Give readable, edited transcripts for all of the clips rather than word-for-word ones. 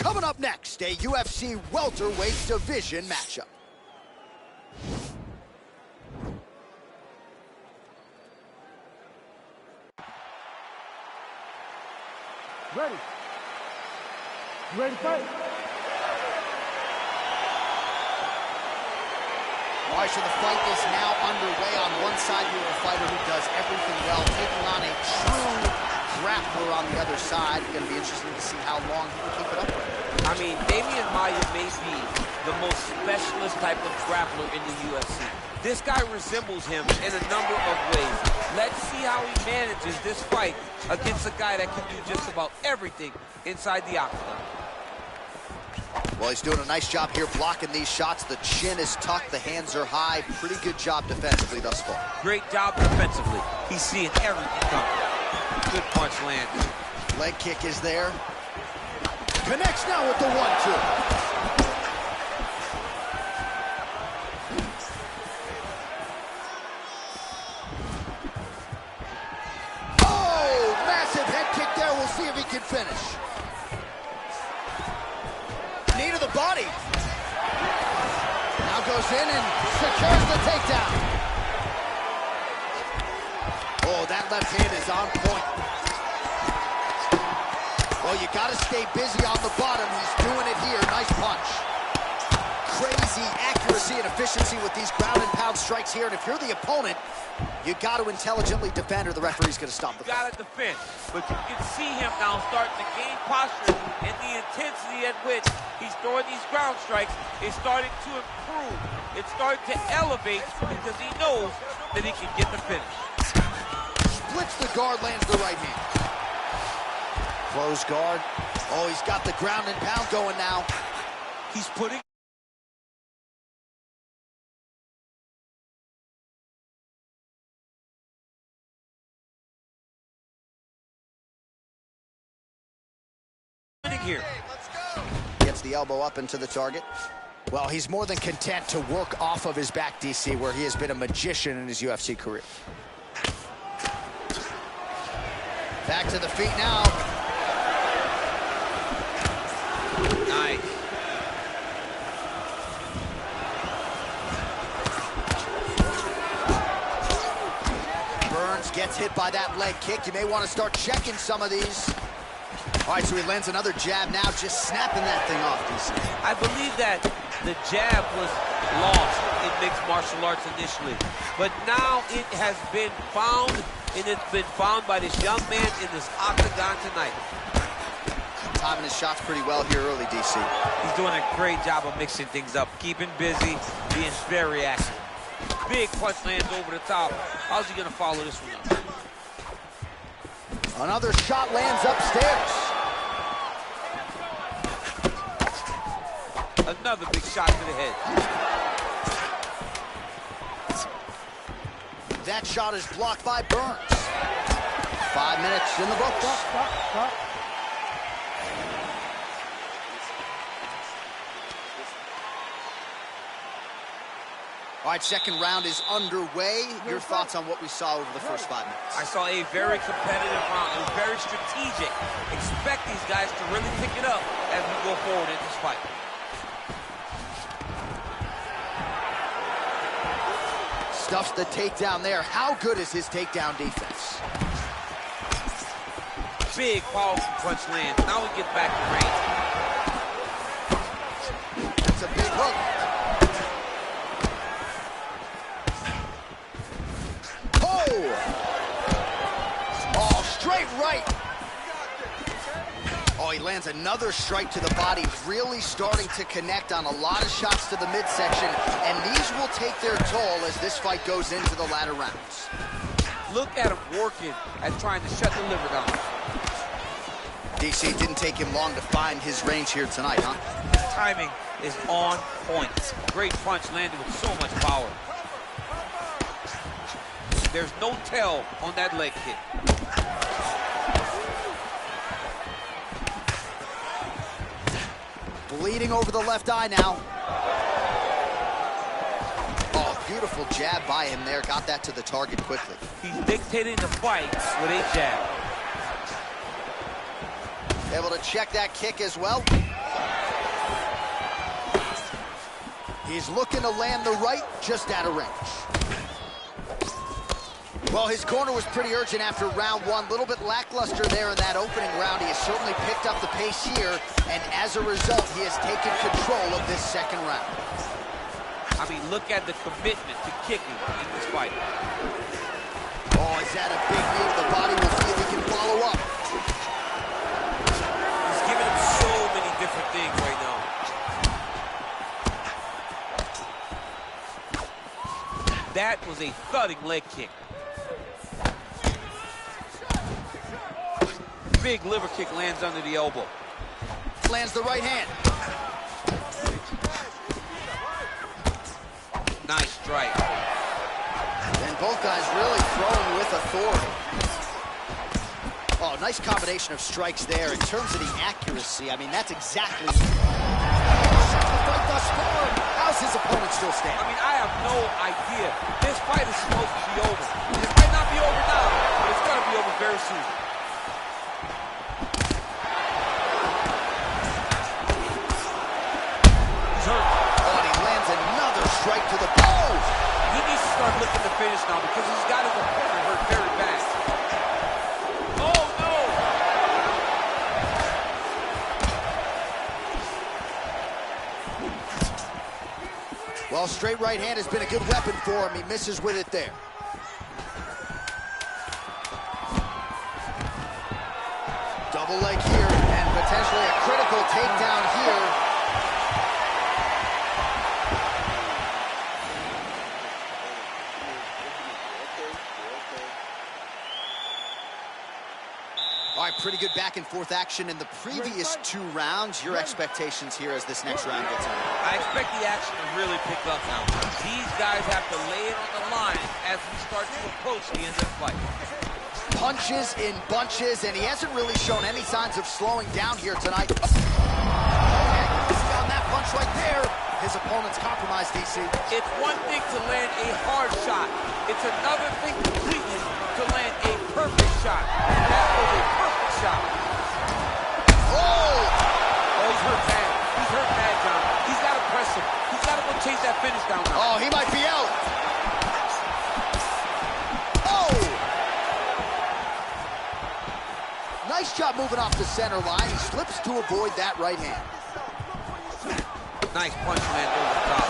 Coming up next, a UFC welterweight division matchup. Ready. You ready to fight? All right, so the fight is now underway. On one side, you have a fighter who does everything well, taking on a true grappler on the other side. It's going to be interesting to see how long he can keep it up with. I mean, Demian Maia may be the most specialist type of grappler in the UFC. This guy resembles him in a number of ways. Let's see how he manages this fight against a guy that can do just about everything inside the octagon. Well, he's doing a nice job here blocking these shots. The chin is tucked, the hands are high. Pretty good job defensively thus far. Great job defensively. He's seeing everything coming. Good punch lands. Leg kick is there. Connects now with the 1-2. Oh, massive head kick there. We'll see if he can finish. Knee to the body. Now goes in and secures the takedown. Oh, that left hand is on point. Well, you got to stay busy on the bottom. He's doing it here. Nice punch. Crazy accuracy and efficiency with these ground and pound strikes here. And if you're the opponent, you got to intelligently defend or the referee's going to stop the fight. Got to defend. But you can see him now starting to gain posture, and the intensity at which he's throwing these ground strikes is starting to improve. It's starting to elevate because he knows that he can get the finish. Splits the guard, lands the right hand. Close guard. Oh, he's got the ground and pound going now. He's putting here. Gets the elbow up into the target. Well, he's more than content to work off of his back, DC, where he has been a magician in his UFC career. Back to the feet now. Nice. Burns gets hit by that leg kick. You may want to start checking some of these. All right, so he lands another jab now, just snapping that thing off, DC. I believe that the jab was lost in mixed martial arts initially, but now it has been found, and it's been found by this young man in this octagon tonight. Timing his shots pretty well here early, DC. He's doing a great job of mixing things up, keeping busy, being very active. Big punch lands over the top. How's he gonna follow this one up? Another shot lands upstairs. Another big shot to the head. That shot is blocked by Burns. 5 minutes in the books. Stop. All right, second round is underway. Your thoughts on what we saw over the first 5 minutes? I saw a very competitive round. It was very strategic. Expect these guys to really pick it up as we go forward in this fight. Stuffs the takedown there. How good is his takedown defense? Big, powerful punch lands. Now we get back to range. That's a big hook. Oh, straight right. Oh, he lands another strike to the body, really starting to connect on a lot of shots to the midsection, and these will take their toll as this fight goes into the latter rounds. Look at him working at trying to shut the liver down. DC, didn't take him long to find his range here tonight, huh? Timing is on point. Great punch landed with so much power. There's no tell on that leg kick. Bleeding over the left eye now. Oh, beautiful jab by him there. Got that to the target quickly. He's dictating the fight with a jab. Able to check that kick as well. He's looking to land the right, just out of range. Well, his corner was pretty urgent after round one. A little bit lackluster there in that opening round. He has certainly picked up the pace here, and as a result, he has taken control of this second round. I mean, look at the commitment to kicking in this fight. Oh, is that a big knee to the body? We'll see if he can follow up. He's giving him so many different things right now. That was a thudding leg kick. Big liver kick lands under the elbow. Lands the right hand. Nice strike. And both guys really throwing with authority. Oh, nice combination of strikes there. In terms of the accuracy, I mean, that's exactly... Thus far, how's his opponent still standing? I mean, I have no idea. This fight is supposed to be over. It might not be over now, but it's going to be over very soon. He's hurt. Oh, and he lands another strike to the bow. He needs to start looking to finish now because he's got his opponent hurt very bad. Oh, no! Well, straight right hand has been a good weapon for him. He misses with it there. Double leg here, and potentially a critical takedown here. All right, pretty good back and forth action in the previous two rounds. Your expectations here as this next round gets underway? I expect the action to really pick up now. These guys have to lay it on the line as we start to approach the end of the fight. Punches in bunches, and he hasn't really shown any signs of slowing down here tonight. On that punch right there, his opponent's compromised, DC. It's one thing to land a hard shot. It's another thing completely to land a perfect shot. That was a perfect shot. Oh! Oh, he's hurt bad. He's hurt bad, John. He's got to press him. He's got to go chase that finish down now. Oh, he might be out. Oh! Nice job moving off the center line. He slips to avoid that right hand. Nice punch land over the top.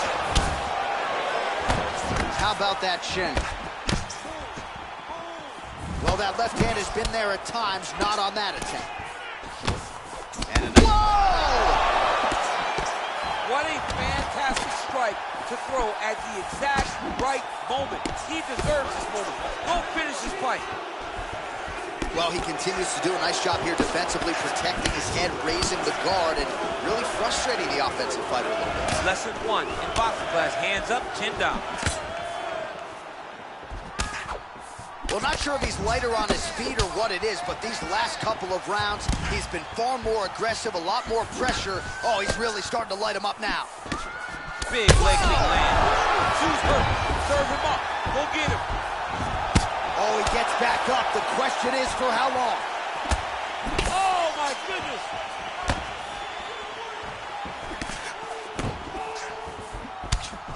How about that shin? Well, that left hand has been there at times, not on that attempt. And whoa! What a fantastic strike to throw at the exact right moment. He deserves this moment. Go finish his fight. Well, he continues to do a nice job here defensively, protecting his head, raising the guard, and really frustrating the offensive fighter a little bit. Lesson one in boxing class, hands up, chin down. Well, not sure if he's lighter on his feet or what it is, but these last couple of rounds, he's been far more aggressive, a lot more pressure. Oh, he's really starting to light him up now. Big leg kick land. Shoes hurt. Serve him up. Go get him. Oh, he gets back up. The question is for how long? Oh, my goodness.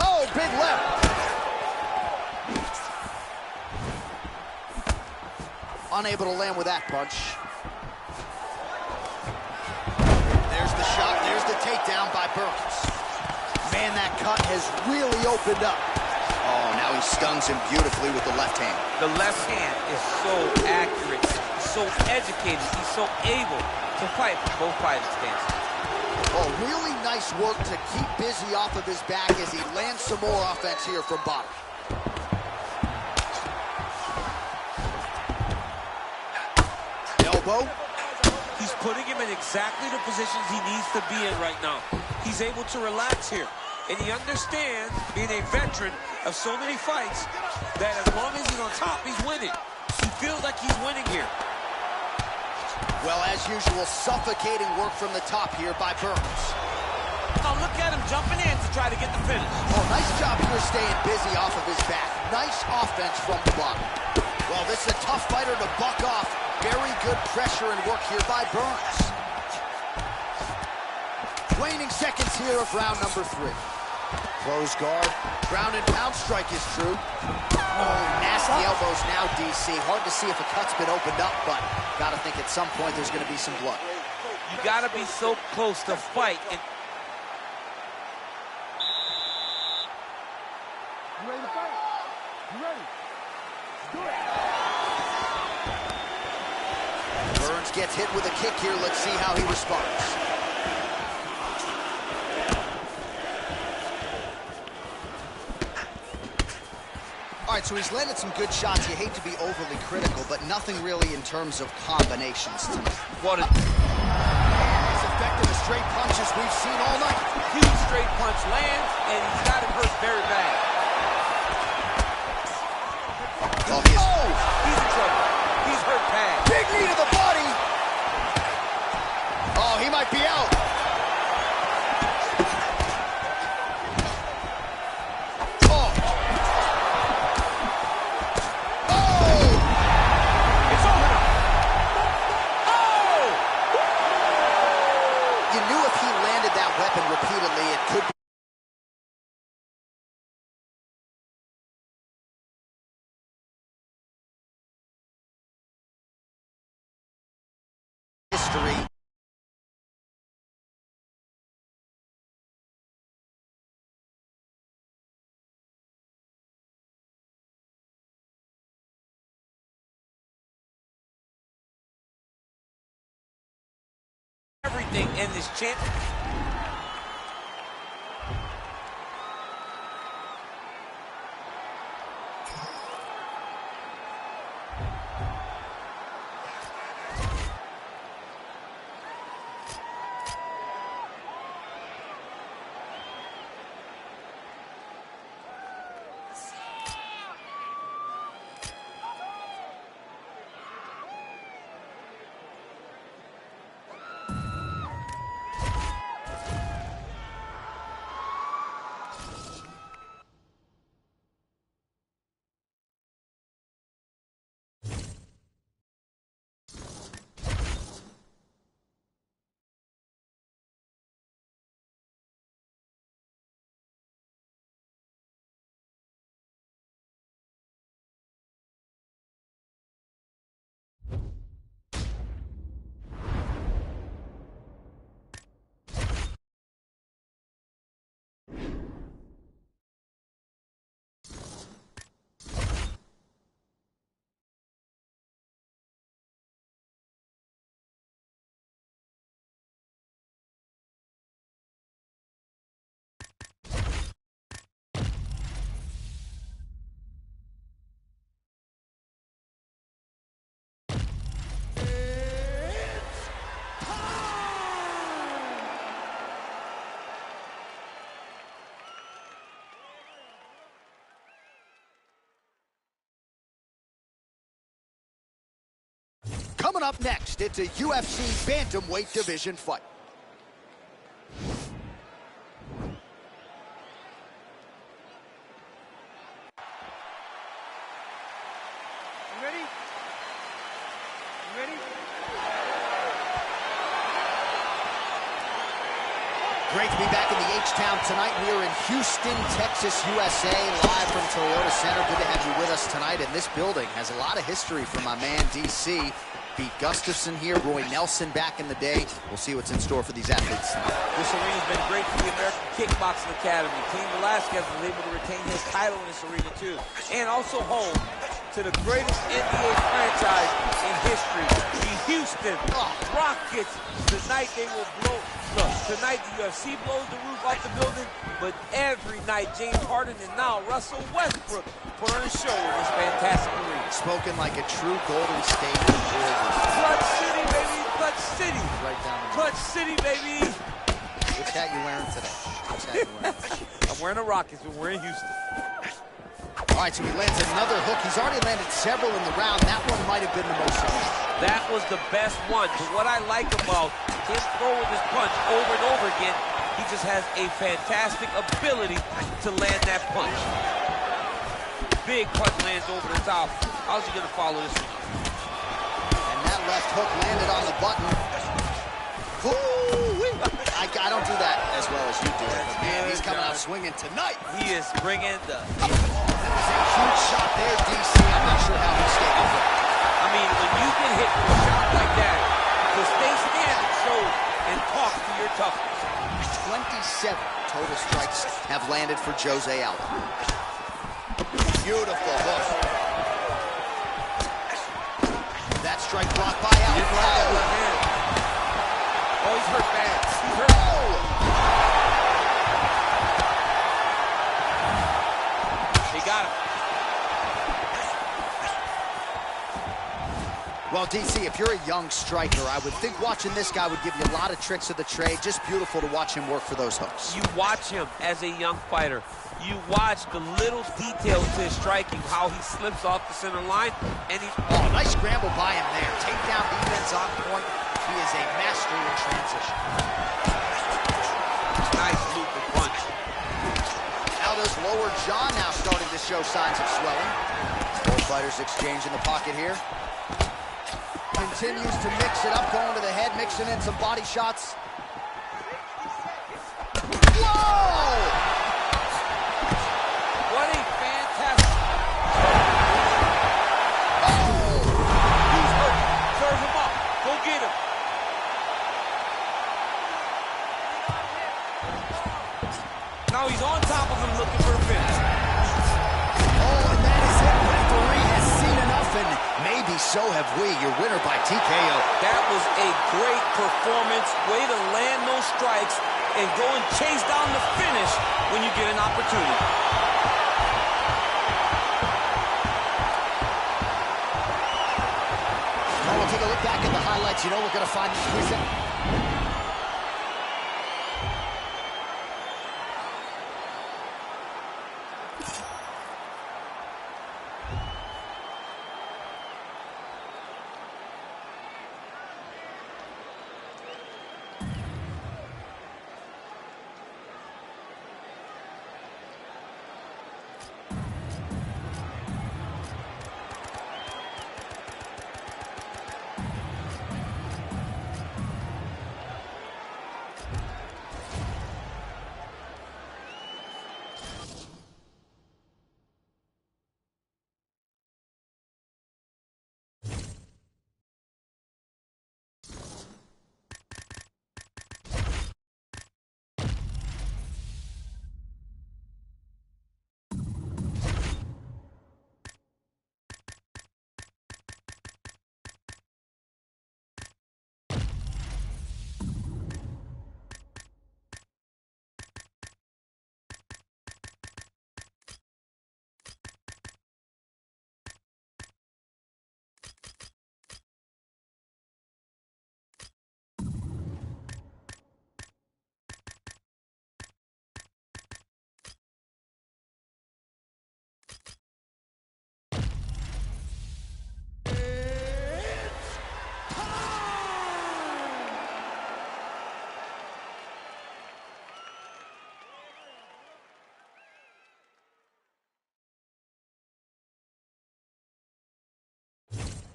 Oh, big left. Unable to land with that punch. There's the shot. There's the takedown by Burns. Man, that cut has really opened up. Oh, now he stuns him beautifully with the left hand. The left hand is so accurate, so educated. He's so able to fight from both fighting stances. Oh, really nice work to keep busy off of his back as he lands some more offense here from bottom. Elbow. He's putting him in exactly the positions he needs to be in right now. He's able to relax here. And he understands, being a veteran of so many fights, that as long as he's on top, he's winning. He feels like he's winning here. Well, as usual, suffocating work from the top here by Burns. Now look at him jumping in to try to get the finish. Oh, nice job here staying busy off of his back. Nice offense from the bottom. Well, this is a tough fighter to buck off. Very good pressure and work here by Burns. Waning seconds here of round number 3. Close guard. Ground and pound strike is true. Oh, nasty elbows now, DC. Hard to see if a cut's been opened up, but gotta think at some point there's gonna be some blood. You gotta be so close to fight. And You ready to fight? You ready? Do it. Burns gets hit with a kick here. Let's see how he responds. All right, so he's landed some good shots. You hate to be overly critical, but nothing really in terms of combinations tonight. what a As effective as straight punches we've seen all night. huge straight punch lands, and he's got him hurt very bad. Oh, He's in trouble. He's hurt bad. big knee to the body. Oh, he might be out. Oh. Oh. It's over. Oh! You knew if he landed that weapon repeatedly, it could be history. Everything in this champ. Coming up next, it's a UFC bantamweight division fight. You ready? You ready? Great to be back in the H-Town tonight. We are in Houston, Texas, USA, live from Toyota Center. Good to have you with us tonight. And this building has a lot of history from my man, DC. Beat Gustafson here, Roy Nelson back in the day. We'll see what's in store for these athletes tonight. This arena's been great for the American Kickboxing Academy. Cain Velasquez was able to retain his title in this arena, too. And also home to the greatest NBA franchise in history, the Houston Rockets. Tonight they will blow. Look, tonight the UFC blows the roof off the building, but every night James Harden and now Russell Westbrook put on a show in this fantastic arena. Spoken like a true Golden State Warriors. Clutch City, baby, Clutch City. Right down the Clutch City, baby. Which hat you wearing today? Which hat you wearing? I'm wearing a Rockets, but we're in Houston. All right, so he lands another hook. He's already landed several in the round. That one might have been the most significant. That was the best one. But what I like about him throwing this punch over and over again, he just has a fantastic ability to land that punch. Big punch lands over the top. How's he going to follow this one? And that left hook landed on the button. Ooh-wee. I I don't do that as well as you do. But man, he's coming out swinging tonight. He is bringing the... That was a huge shot there, DC. I'm not sure how he stayed up with it. I mean, when you get hit with a shot like that, to stay standing shows and talk to your toughness. 27 total strikes have landed for Jose Aldo. Beautiful hook. That strike blocked by Aldo. Oh, he's hurt bad. He's hurt. He got him. Well, DC, if you're a young striker, I would think watching this guy would give you a lot of tricks of the trade. Just beautiful to watch him work for those hooks. You watch him as a young fighter. You watch the little details to his striking, how he slips off the center line, and he's... Oh, nice scramble by him there. Takedown defense on point. He is a master in transition. Nice looping punch. Aldo's lower jaw now starting to show signs of swelling. Both fighters exchange in the pocket here. Continues to mix it up, going to the head, mixing in some body shots. Whoa! What a fantastic... Oh! He's hurt. Serve him up. Go get him. Now he's on top of him looking for a finish. Oh, and that is it. Referee has seen enough, and maybe so have we. Your winner by TKO. That was a great performance. Way to land those strikes and go and chase down the finish when you get an opportunity. Well, we'll take a look back at the highlights. You know we're going to find these recent...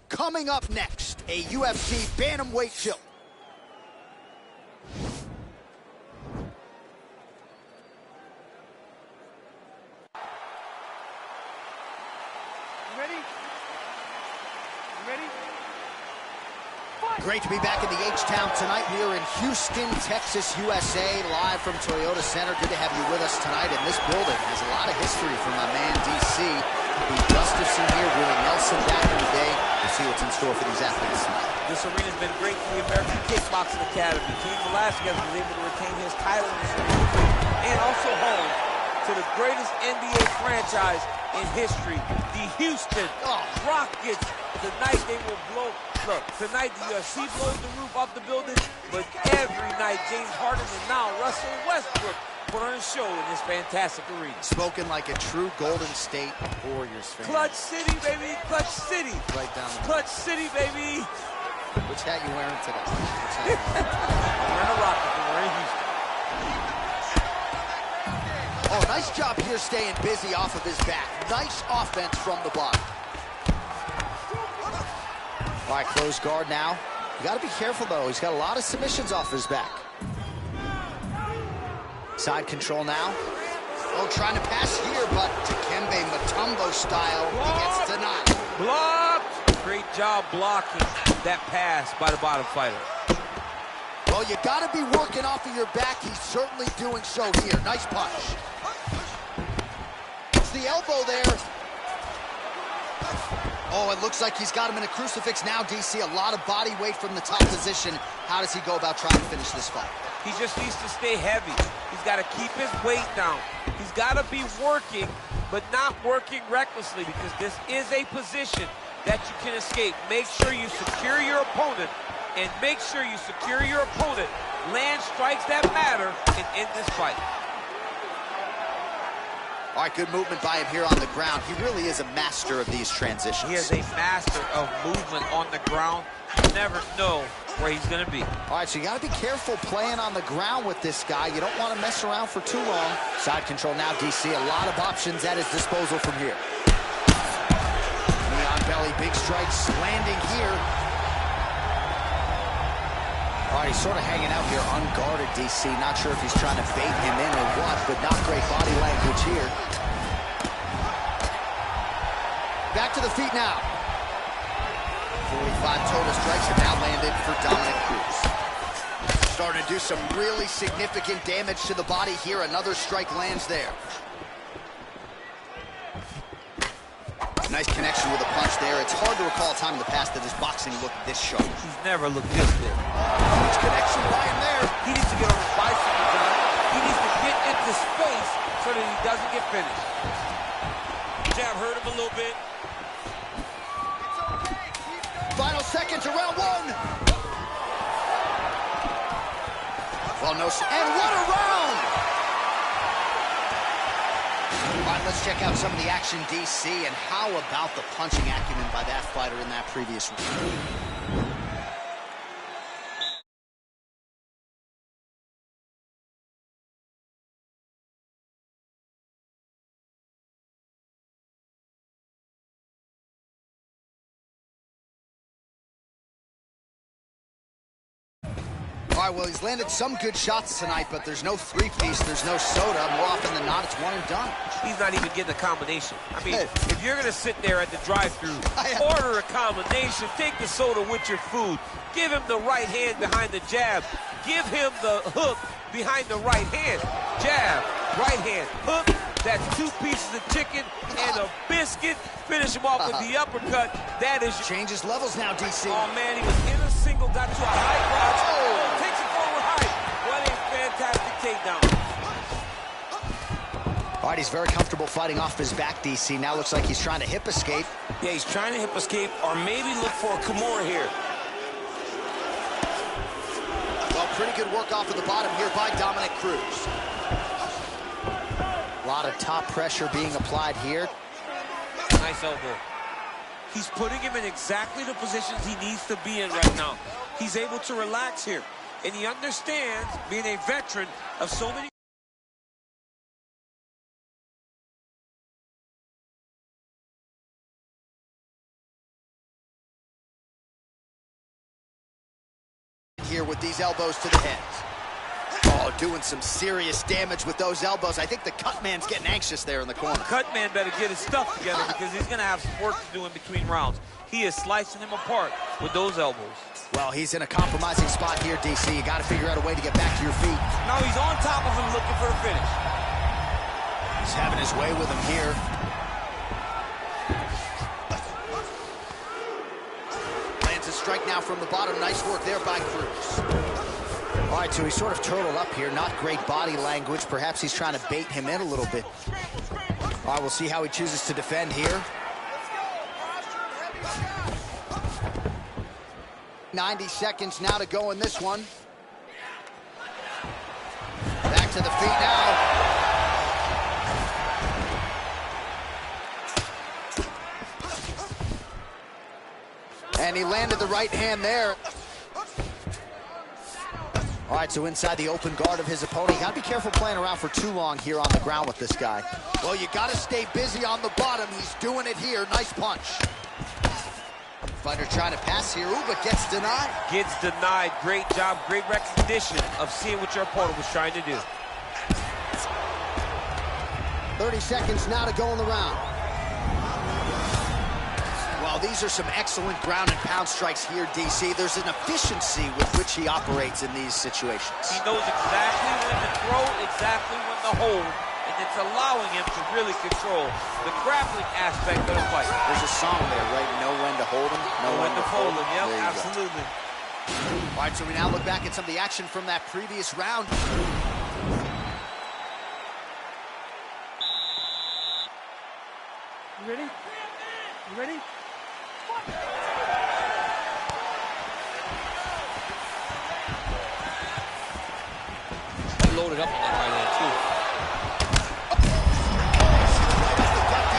Coming up next, a UFC bantamweight chill. You ready? You ready? Great to be back in the H-Town tonight. We are in Houston, Texas, USA, live from Toyota Center. Good to have you with us tonight. And this building has a lot of history from my man, DC. Gustafson here, Willie Nelson back in the day. We'll see what's in store for these athletes tonight. This arena's been great for the American Kickboxing Academy. Cain Velasquez was able to retain his title in this arena, and also home to the greatest NBA franchise in history, the Houston Rockets. Tonight they will blow. Look, tonight the UFC blows the roof off the building, but every night James Harden and now Russell Westbrook put on a show in this fantastic arena. Spoken like a true Golden State Warriors fan. Clutch City, baby, Clutch City. Right down the Clutch City, baby. Which hat you wearing today? I'm wearing a Rocket, I'm wearing Houston. Oh, nice job here staying busy off of his back. Nice offense from the bottom. All right, close guard now. You got to be careful, though. He's got a lot of submissions off his back. Side control now. Oh, trying to pass here, but Dikembe Mutombo style, he gets denied. Blocked! Great job blocking that pass by the bottom fighter. Well, you got to be working off of your back. He's certainly doing so here. Nice punch. It's the elbow there. Oh, it looks like he's got him in a crucifix now, DC. A lot of body weight from the top position. How does he go about trying to finish this fight? He just needs to stay heavy. He's got to keep his weight down. He's got to be working, but not working recklessly, because this is a position that you can escape. Make sure you secure your opponent, and make sure you secure your opponent. Land strikes that matter and end this fight. All right, good movement by him here on the ground. He really is a master of these transitions. He is a master of movement on the ground. You never know where he's going to be. All right, so you got to be careful playing on the ground with this guy. You don't want to mess around for too long. Side control now, DC. A lot of options at his disposal from here. Knee on belly, big strikes landing here. All right, he's sort of hanging out here unguarded, DC. Not sure if he's trying to bait him in or what, but not great body language here. Back to the feet now. 45 total strikes have now landed for Dominick Cruz. Starting to do some really significant damage to the body here. Another strike lands there. Nice connection with a punch there. It's hard to recall a time in the past that his boxing looked this sharp. He's never looked this good. Huge connection by him there. He needs to get on his bicycle, John. He needs to get into space so that he doesn't get finished. Jab hurt him a little bit. Final seconds of round one. Well, no, and what a round! All right, let's check out some of the action, DC, and how about the punching acumen by that fighter in that previous round? All right, well, he's landed some good shots tonight, but there's no three-piece, there's no soda. More often than not, it's one and done. He's not even getting a combination. I mean, if you're going to sit there at the drive-thru, order a combination, take the soda with your food, give him the right hand behind the jab, give him the hook behind the right hand. Jab, right hand, hook, that's 2 pieces of chicken and a biscuit. Finish him off with the uppercut. That is... Changes levels now, DC. Oh, man, he was in a single, got to a high crotch. Oh, takes it forward high. What a fantastic takedown. All right, he's very comfortable fighting off his back, DC. Now looks like he's trying to hip escape. Yeah, he's trying to hip escape or maybe look for a Kimura here. Well, pretty good work off of the bottom here by Dominick Cruz. A lot of top pressure being applied here. Nice elbow. He's putting him in exactly the positions he needs to be in right now. He's able to relax here. And he understands, being a veteran of so many... here with these elbows to the head. Oh, doing some serious damage with those elbows. I think the cut man's getting anxious there in the corner. Cut man better get his stuff together because he's going to have some work to do in between rounds. He is slicing him apart with those elbows. Well, he's in a compromising spot here, DC. You got to figure out a way to get back to your feet. Now he's on top of him looking for the finish. He's having his way with him here. Lands a strike now from the bottom. Nice work there by Cruz. All right, so he's sort of turtled up here. Not great body language. Perhaps he's trying to bait him in a little bit. All right, we'll see how he chooses to defend here. 90 seconds now to go in this one. Back to the feet now. And he landed the right hand there. All right, so inside the open guard of his opponent. You got to be careful playing around for too long here on the ground with this guy. Well, you got to stay busy on the bottom. He's doing it here. Nice punch. Fighter trying to pass here, but gets denied. Gets denied. Great job, great recognition of seeing what your opponent was trying to do. 30 seconds now to go in the round. Well, these are some excellent ground and pound strikes here, DC. There's an efficiency with which he operates in these situations. He knows exactly when to throw, exactly when to hold, and it's allowing him to really control the grappling aspect of the fight. There's a song there, right? Know when to hold him, know when to fold him. Yep, There you go. absolutely. All right, so we now look back at some of the action from that previous round. You ready? You ready? He loaded up on that right hand, too.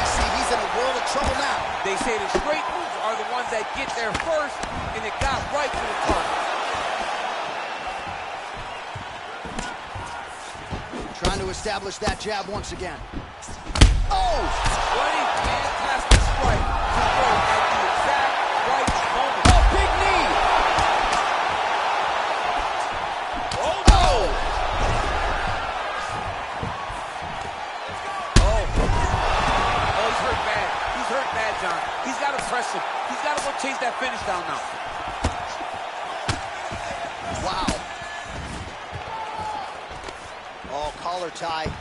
DC, he's in a world of trouble now. They say the straight moves are the ones that get there first, and it got right to the target. Trying to establish that jab once again. Oh! What a fantastic strike to throw at the exact right moment. Oh, big knee! Oh, no! Oh, he's hurt bad. He's hurt bad, John. He's got to press him. He's got to go chase that finish down now. Wow. Oh, collar tie.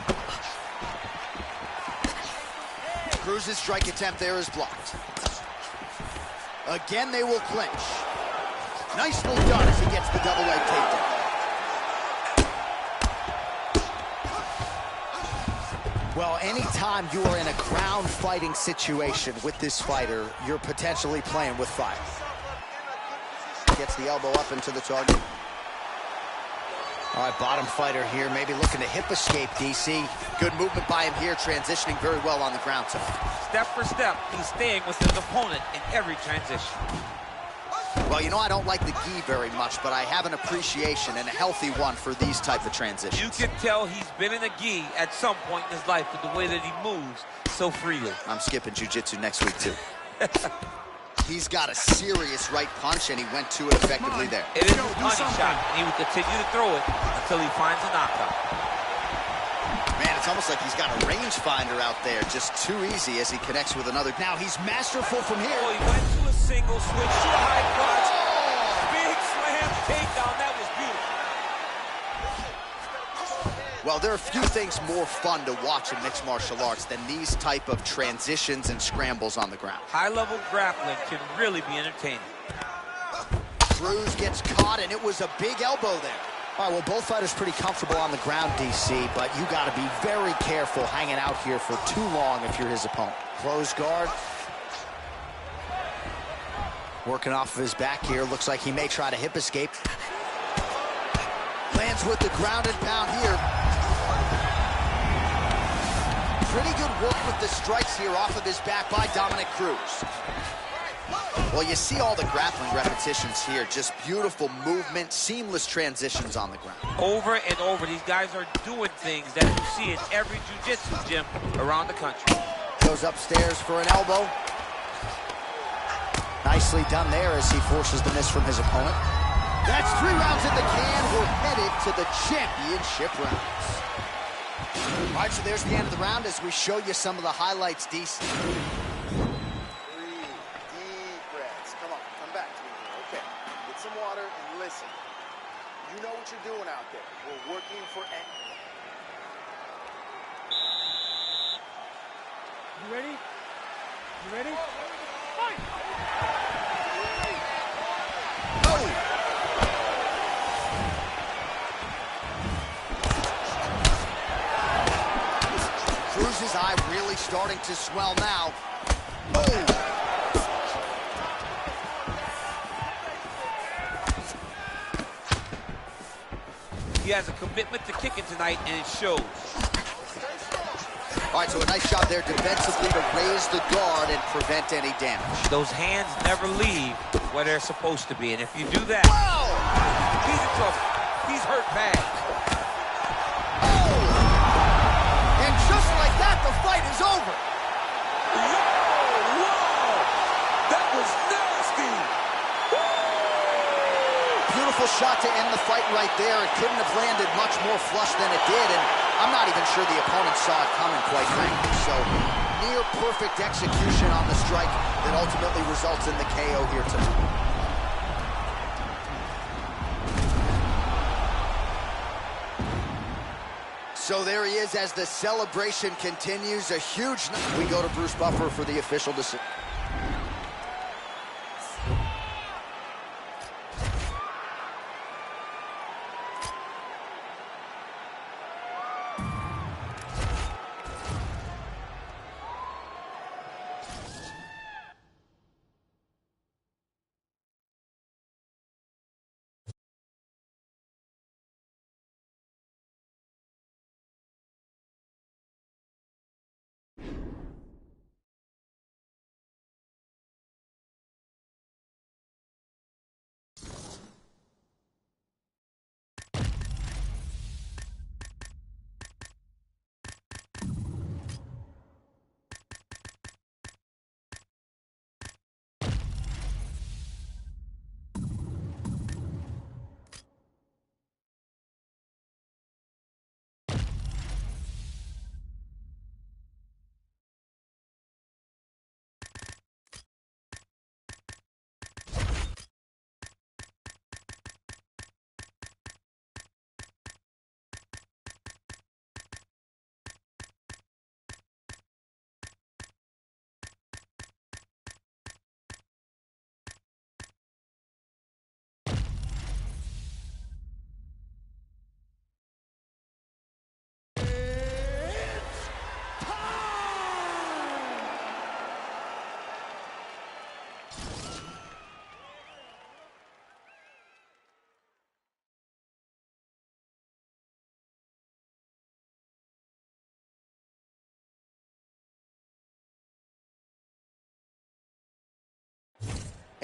Cruz's strike attempt there is blocked. Again, they will clinch. Nicely done as he gets the double leg takedown. Well, anytime you are in a ground fighting situation with this fighter, you're potentially playing with fire. Gets the elbow up into the target. All right, bottom fighter here, maybe looking to hip escape, DC. Good movement by him here, transitioning very well on the ground. Step for step, he's staying with his opponent in every transition. Well, you know, I don't like the gi very much, but I have an appreciation and a healthy one for these type of transitions. You can tell he's been in a gi at some point in his life with the way that he moves so freely. I'm skipping jiu-jitsu next week, too. He's got a serious right punch, and he went to it effectively there. It is a money shot, and he will continue to throw it until he finds a knockout. Man, it's almost like he's got a rangefinder out there, just too easy as he connects with another. Now he's masterful from here. Oh, he went to a single, switch to a high crotch. Big slam takedown. That was beautiful. Well, there are few things more fun to watch in mixed martial arts than these type of transitions and scrambles on the ground. High-level grappling can really be entertaining. Cruz gets caught, and it was a big elbow there. All right, well, both fighters pretty comfortable on the ground, DC, but you got to be very careful hanging out here for too long if you're his opponent. Close guard. Working off of his back here. Looks like he may try to hip escape. Lands with the ground and pound here. Pretty good work with the strikes here off of his back by Dominick Cruz. Well, you see all the grappling repetitions here. Just beautiful movement, seamless transitions on the ground. Over and over, these guys are doing things that you see in every jiu-jitsu gym around the country. Goes upstairs for an elbow. Nicely done there as he forces the miss from his opponent. That's 3 rounds in the can. We're headed to the championship rounds. All right, so there's the end of the round as we show you some of the highlights, DC. Deep breaths. Come on, come back to me here. Okay, get some water and listen. You know what you're doing out there. We're working for... You ready? You ready? Fight! Oh! Cruz's eye really starting to swell now. Oh! He has a commitment to kicking tonight, and it shows. All right, so a nice job there defensively to raise the guard and prevent any damage. Those hands never leave where they're supposed to be, and if you do that, Wow! he's in trouble. He's hurt bad. Oh! And just like that, the fight is over. Wow! That was nasty! Beautiful shot to end the fight right there. It couldn't have landed much more flush than it did, and I'm not even sure the opponent saw it coming, quite frankly. So, near perfect execution on the strike that ultimately results in the KO here tonight. So there he is as the celebration continues. A huge... We go to Bruce Buffer for the official decision.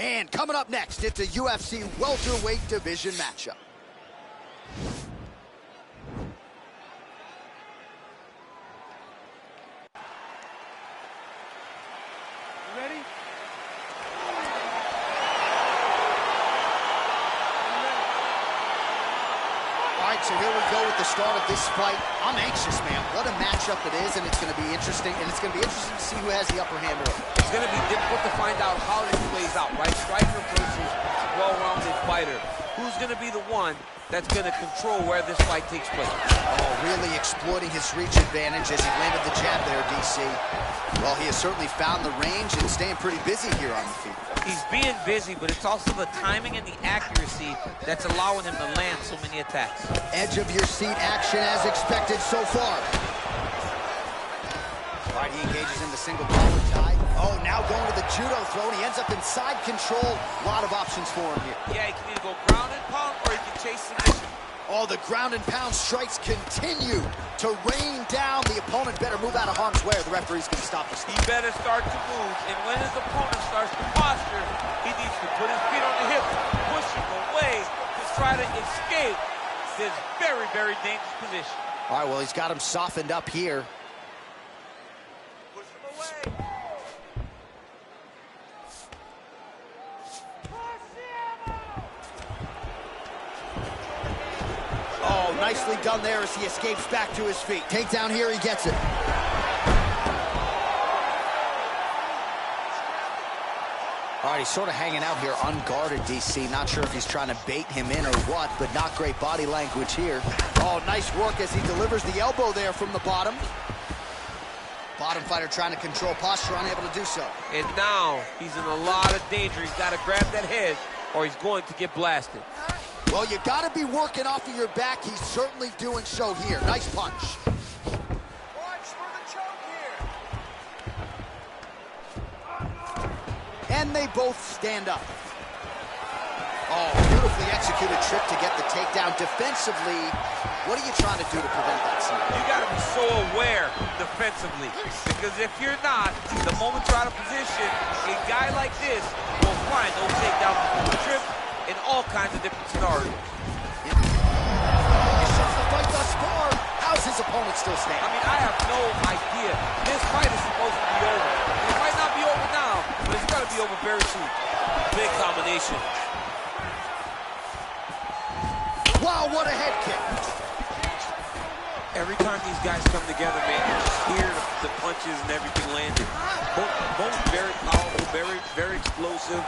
And coming up next, it's a UFC welterweight division matchup. You ready? All right, so here we go with the start of this fight. I'm anxious, man. What a matchup it is, and it's going to be interesting. And it's going to be interesting to see who has the upper hand early. It's going to be difficult to find out how this plays out, right? Striker versus well-rounded fighter. Who's going to be the one that's going to control where this fight takes place? Oh, really exploiting his reach advantage as he landed the jab there, DC. Well, he has certainly found the range and staying pretty busy here on the feet. He's being busy, but it's also the timing and the accuracy that's allowing him to land so many attacks. Edge of your seat action as expected so far. All right, he engages in the single collar tie. Oh, now going to the judo throw, and he ends up in side control. A lot of options for him here. Yeah, he can either go ground and pound or he can chase submission. Oh, the ground and pound strikes continue to rain down. The opponent better move out of harm's way or the referee's going to stop the He better start to move, and when his opponent starts to posture, he needs to put his feet on the hips, push him away to try to escape this very, very dangerous position. All right, well, he's got him softened up here. Push him away. Oh, nicely done there as he escapes back to his feet. Takedown here, he gets it. All right, he's sort of hanging out here unguarded, DC. Not sure if he's trying to bait him in or what, but not great body language here. Oh, nice work as he delivers the elbow there from the bottom. Bottom fighter trying to control posture, unable to do so. And now he's in a lot of danger. He's got to grab that head or he's going to get blasted. Well, you got to be working off of your back. He's certainly doing so here. Nice punch. Watch for the choke here. And they both stand up. Oh, beautifully executed trip to get the takedown. Defensively, what are you trying to do to prevent that scenario? You got to be so aware defensively, because if you're not, the moment you're out of position, a guy like this will find those takedowns before the trip in all kinds of different scenarios. He shows the fight thus far. How's his opponent still standing? I mean, I have no idea. This fight is supposed to be over. It might not be over now, but it's got to be over very soon. Big combination. time these guys come together, man, you just hear the punches and everything landing. Both very powerful, very explosive.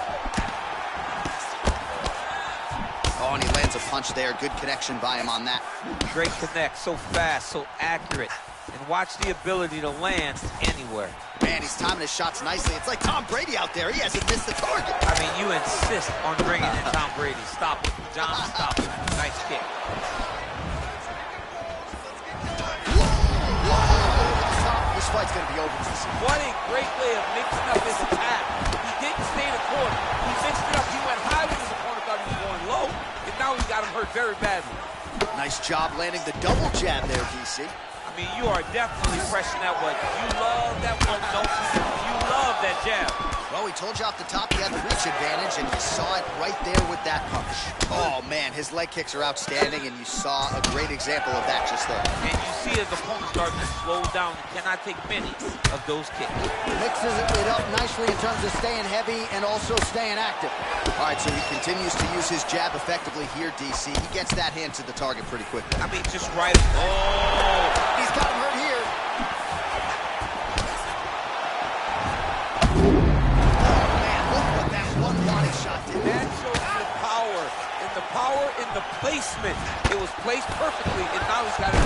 Oh, and he lands a punch there. Good connection by him on that. Great connect, so fast, so accurate. And watch the ability to land anywhere. Man, he's timing his shots nicely. It's like Tom Brady out there. He hasn't missed the target. I mean, you insist on bringing in Tom Brady. Stop it. John, stop it. Nice kick. This fight's going to be over. What a great way of mixing up his attack. He didn't stay in the corner. He mixed it up. He went high when his opponent thought he was going low. And now he got him hurt very badly. Nice job landing the double jab there, DC. I mean, you are definitely pressing that one. You love that one, don't you? You love that jab. Well, we told you off the top he had the reach advantage, and you saw it right there with that punch. Oh, man, his leg kicks are outstanding, and you saw a great example of that just there. And you see his opponent starting to slow down. He cannot take many of those kicks. Mixes it up nicely in terms of staying heavy and also staying active. All right, so he continues to use his jab effectively here, DC. He gets that hand to the target pretty quickly. I mean, just right. Oh! He's got him hurt here. That shows the power, and the power in the placement. It was placed perfectly, and now he's got it.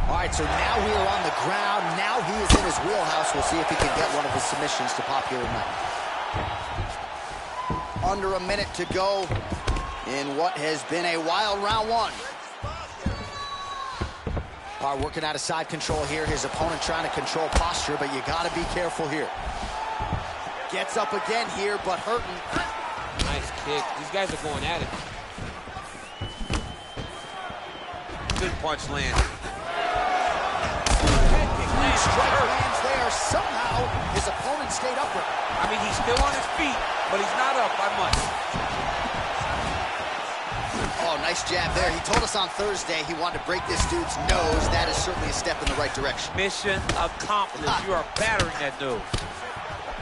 All right, so now we are on the ground. Now he is in his wheelhouse. We'll see if he can get one of his submissions to pop here tonight. Under a minute to go in what has been a wild round one. All right, working out of side control here. His opponent trying to control posture, but you got to be careful here. Gets up again here, but hurting. Nice kick. These guys are going at it. Good punch land. Head kick lands. Strike lands there. Somehow, his opponent stayed upright. I mean, he's still on his feet, but he's not up by much. Oh, nice jab there. He told us on Thursday he wanted to break this dude's nose. That is certainly a step in the right direction. Mission accomplished. You are battering that nose.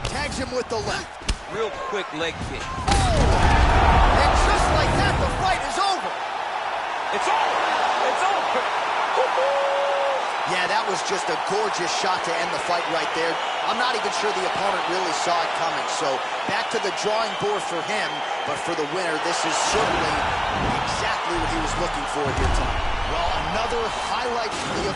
Tags him with the left. Real quick leg kick. Oh! And just like that, the fight is over. It's over. It's over. Yeah, that was just a gorgeous shot to end the fight right there. I'm not even sure the opponent really saw it coming. So back to the drawing board for him. But for the winner, this is certainly exactly what he was looking for here tonight. Well, another highlight for the...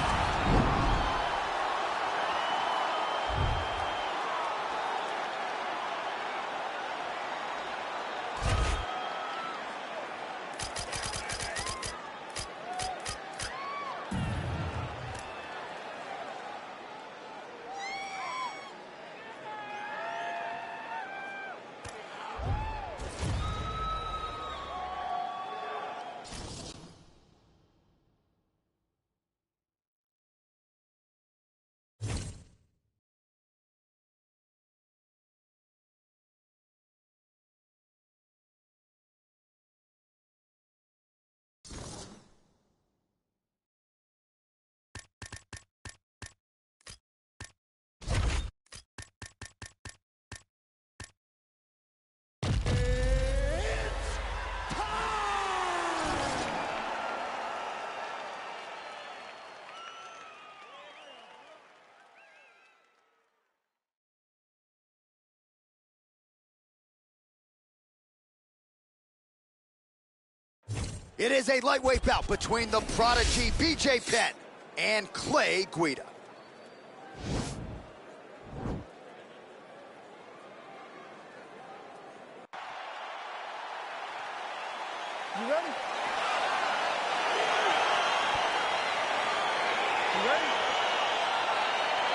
It is a lightweight bout between the prodigy BJ Penn and Clay Guida. You ready? You ready?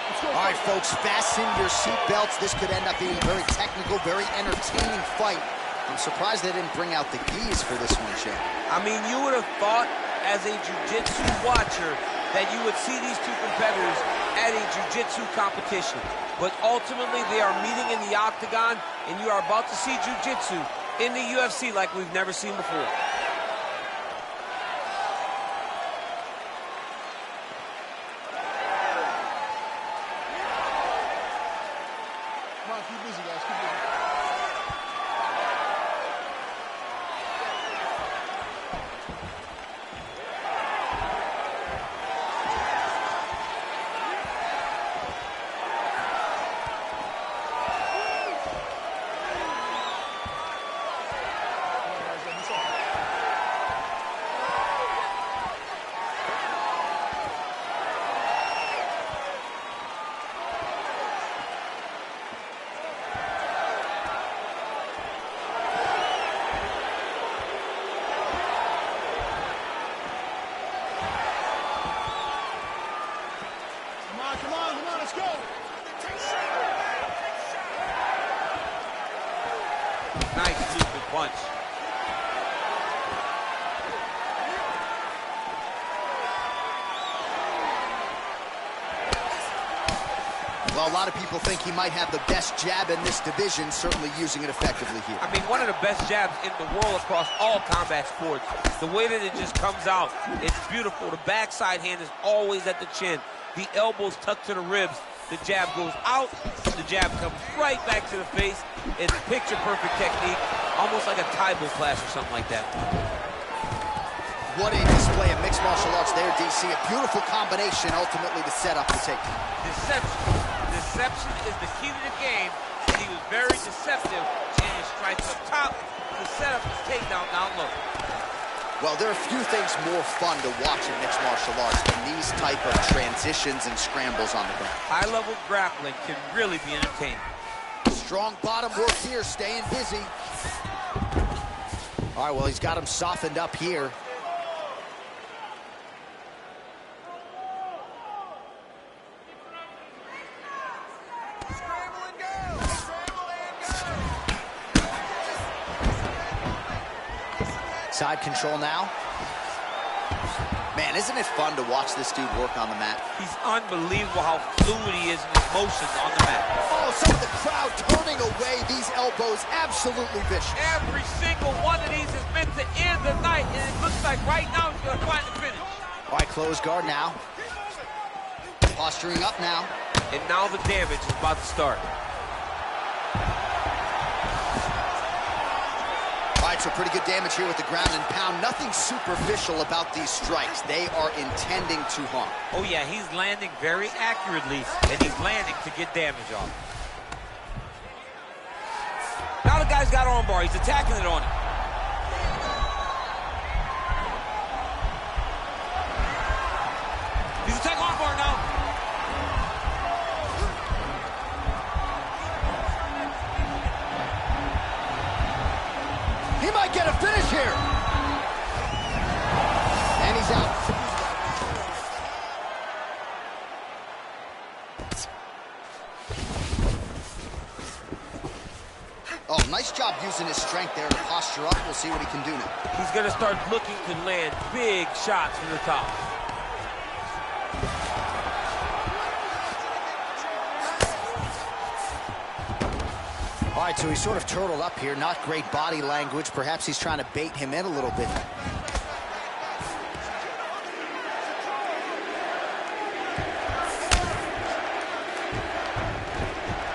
Let's go. All right, folks, fasten your seatbelts. This could end up being a very technical, very entertaining fight. I'm surprised they didn't bring out the gis for this one, Shane. I mean, you would have thought as a jiu-jitsu watcher that you would see these two competitors at a jiu-jitsu competition. But ultimately, they are meeting in the octagon, and you are about to see jiu-jitsu in the UFC like we've never seen before. Come on, keep busy, guys. Keep busy. Nice lethal punch. Well, a lot of people think he might have the best jab in this division, certainly using it effectively here. I mean, one of the best jabs in the world across all combat sports. The way that it just comes out, it's beautiful. The backside hand is always at the chin. The elbows tucked to the ribs. The jab goes out, the jab comes right back to the face. It's picture-perfect technique, almost like a Taibo clash or something like that. What a display of mixed martial arts there, DC. A beautiful combination, ultimately, to set up the takedown. Deception. Deception is the key to the game, and he was very deceptive in his strikes up top to set up his takedown down low. Well, there are few things more fun to watch in mixed martial arts than these type of transitions and scrambles on the ground. High-level grappling can really be entertaining. Strong bottom work here, staying busy. All right, well, he's got him softened up here. Side control now. Man, isn't it fun to watch this dude work on the mat? He's unbelievable how fluid he is in his motions on the mat. Oh, some of the crowd turning away. These elbows absolutely vicious. Every single one of these is meant to end the night, and it looks like right now he's going to find the finish. All right, close guard now. Posturing up now. And now the damage is about to start. All right, so pretty good damage here with the ground and pound. Nothing superficial about these strikes. They are intending to harm. Oh, yeah, he's landing very accurately, and he's landing to get damage off. Now the guy's got armbar. He's attacking it on him. He's attacking armbar now. He might get a finish here. And he's out. Oh, nice job using his strength there to posture up. We'll see what he can do now. He's going to start looking to land big shots from the top. All right, so he's sort of turtled up here. Not great body language. Perhaps he's trying to bait him in a little bit.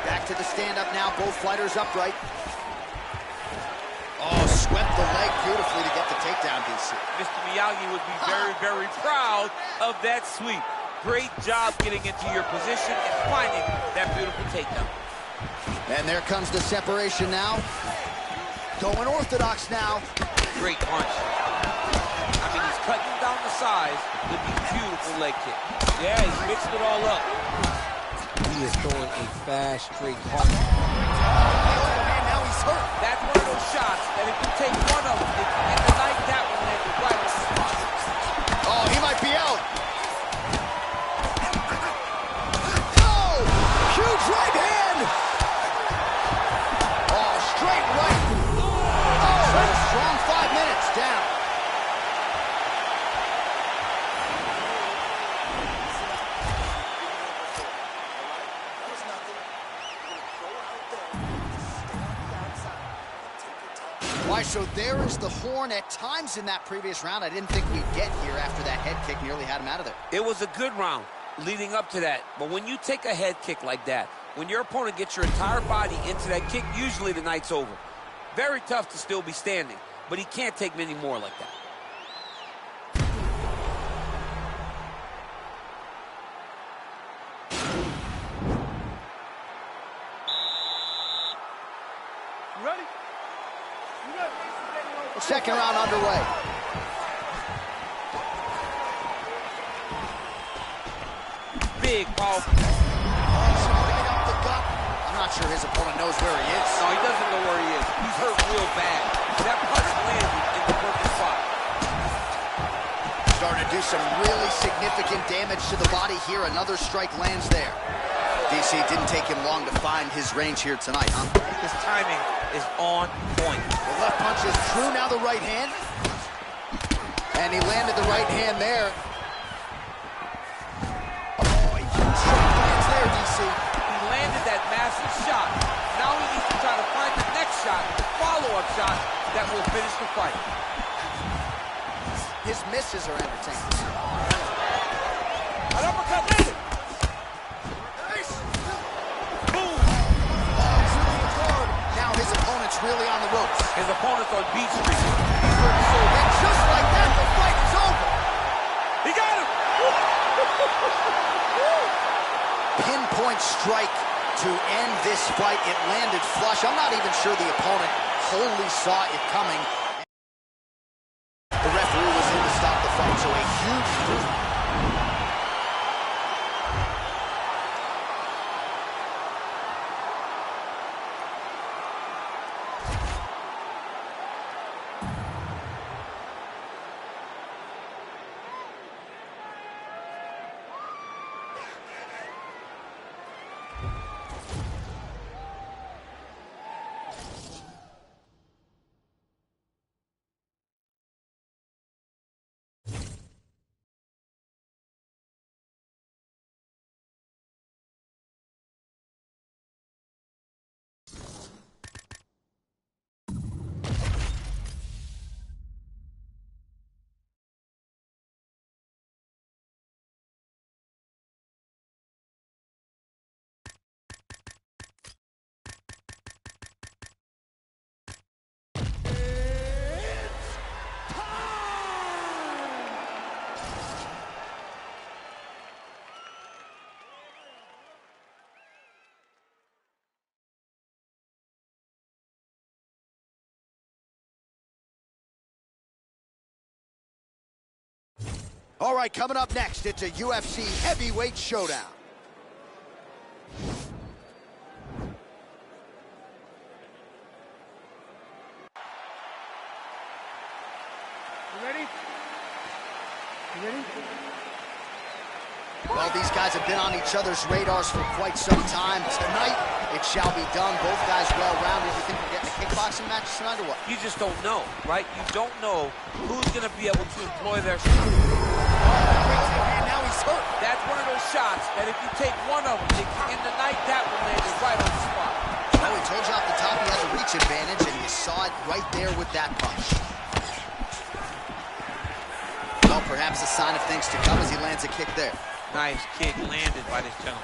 Back to the stand-up now. Both fighters upright. Oh, swept the leg beautifully to get the takedown, DC. Mr. Miyagi would be very, very proud of that sweep. Great job getting into your position and finding that beautiful takedown. And there comes the separation now. Going orthodox now. Great punch. I mean, he's cutting down the size with the beautiful leg kick. Yeah, he's mixed it all up. He is throwing a fast, straight punch. Man, now he's hurt. That's one of those shots that if you take one of them, and the night that one landed right on the spot. Oh, he might be out. Oh, huge right hand. Straight right. Oh, a strong 5 minutes down. Why, so there is the horn. At times in that previous round, I didn't think we'd get here after that head kick nearly had him out of there. It was a good round leading up to that, but when you take a head kick like that, when your opponent gets your entire body into that kick, usually the night's over. Very tough to still be standing, but he can't take many more like that. You ready? You ready? Second round underway. Big, powerful. Right up the gut. I'm not sure his opponent knows where he is. No, he doesn't know where he is. He's hurt real bad. That punch landed in the perfect spot. Starting to do some really significant damage to the body here. Another strike lands there. DC, didn't take him long to find his range here tonight, huh? His timing is on point. The left punch is true, now the right hand. And he landed the right hand there. Oh, he straight lands there, DC. He landed that massive shot. Now he needs to try to find the next shot, the follow-up shot that will finish the fight. His misses are entertaining. An uppercut landed. Boom. Now his opponent's really on the ropes. His opponent's on Beach Street. And just like that, the fight is over. He got him. Pinpoint strike to end this fight. It landed flush. I'm not even sure the opponent wholly saw it coming. The referee was in to stop the fight, so a huge move. All right, coming up next, it's a UFC heavyweight showdown. You ready? You ready? Well, these guys have been on each other's radars for quite some time. Tonight, it shall be done. Both guys well-rounded. You think we're getting a kickboxing match tonight or what? You just don't know, right? You don't know who's going to be able to employ their And now he's hurt. That's one of those shots that if you take one of them in the night, that will land it right on the spot. Oh, he told you off the top he has a reach advantage, and you saw it right there with that punch. Well, perhaps a sign of things to come as he lands a kick there. Nice kick landed by this gentleman.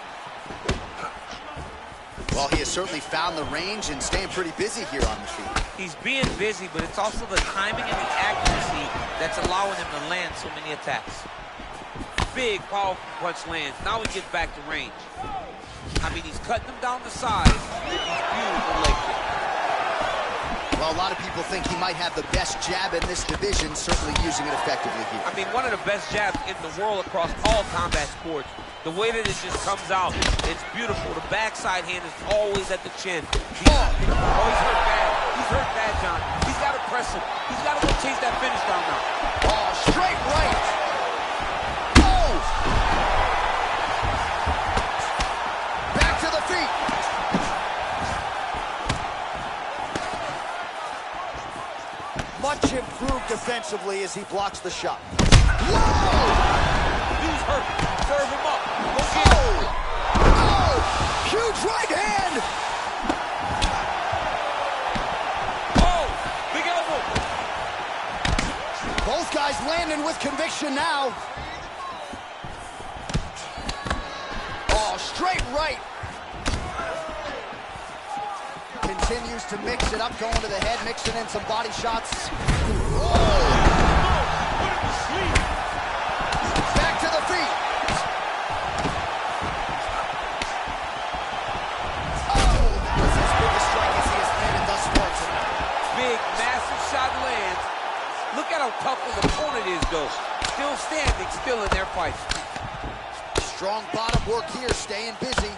Well, he has certainly found the range and staying pretty busy here on the feet. He's being busy, but it's also the timing and the accuracy that's allowing him to land so many attacks. Big, powerful punch lands. Now he gets back to range. I mean, he's cutting them down the side with these beautiful leg kicks. Well, a lot of people think he might have the best jab in this division, certainly using it effectively here. I mean, one of the best jabs in the world across all combat sports. The way that it just comes out, it's beautiful. The backside hand is always at the chin. He's hurt bad. He's hurt bad, John. He's got to press him. He's got to go chase that finish down now. Oh, straight right. Oh! Back to the feet. Much improved defensively as he blocks the shot. Whoa! Dude's hurt. Serve him up. Go get him. Oh! Huge right hand! Oh! Big elbow. Both guys landing with conviction now. Oh, straight right. Continues to mix it up, going to the head, mixing in some body shots. Whoa! Back to the feet. Oh, that was his biggest strike as he has landed thus far tonight. Big, massive shot lands. Look at how tough his opponent is, though. Still standing, still in their fight. Strong bottom work here, staying busy.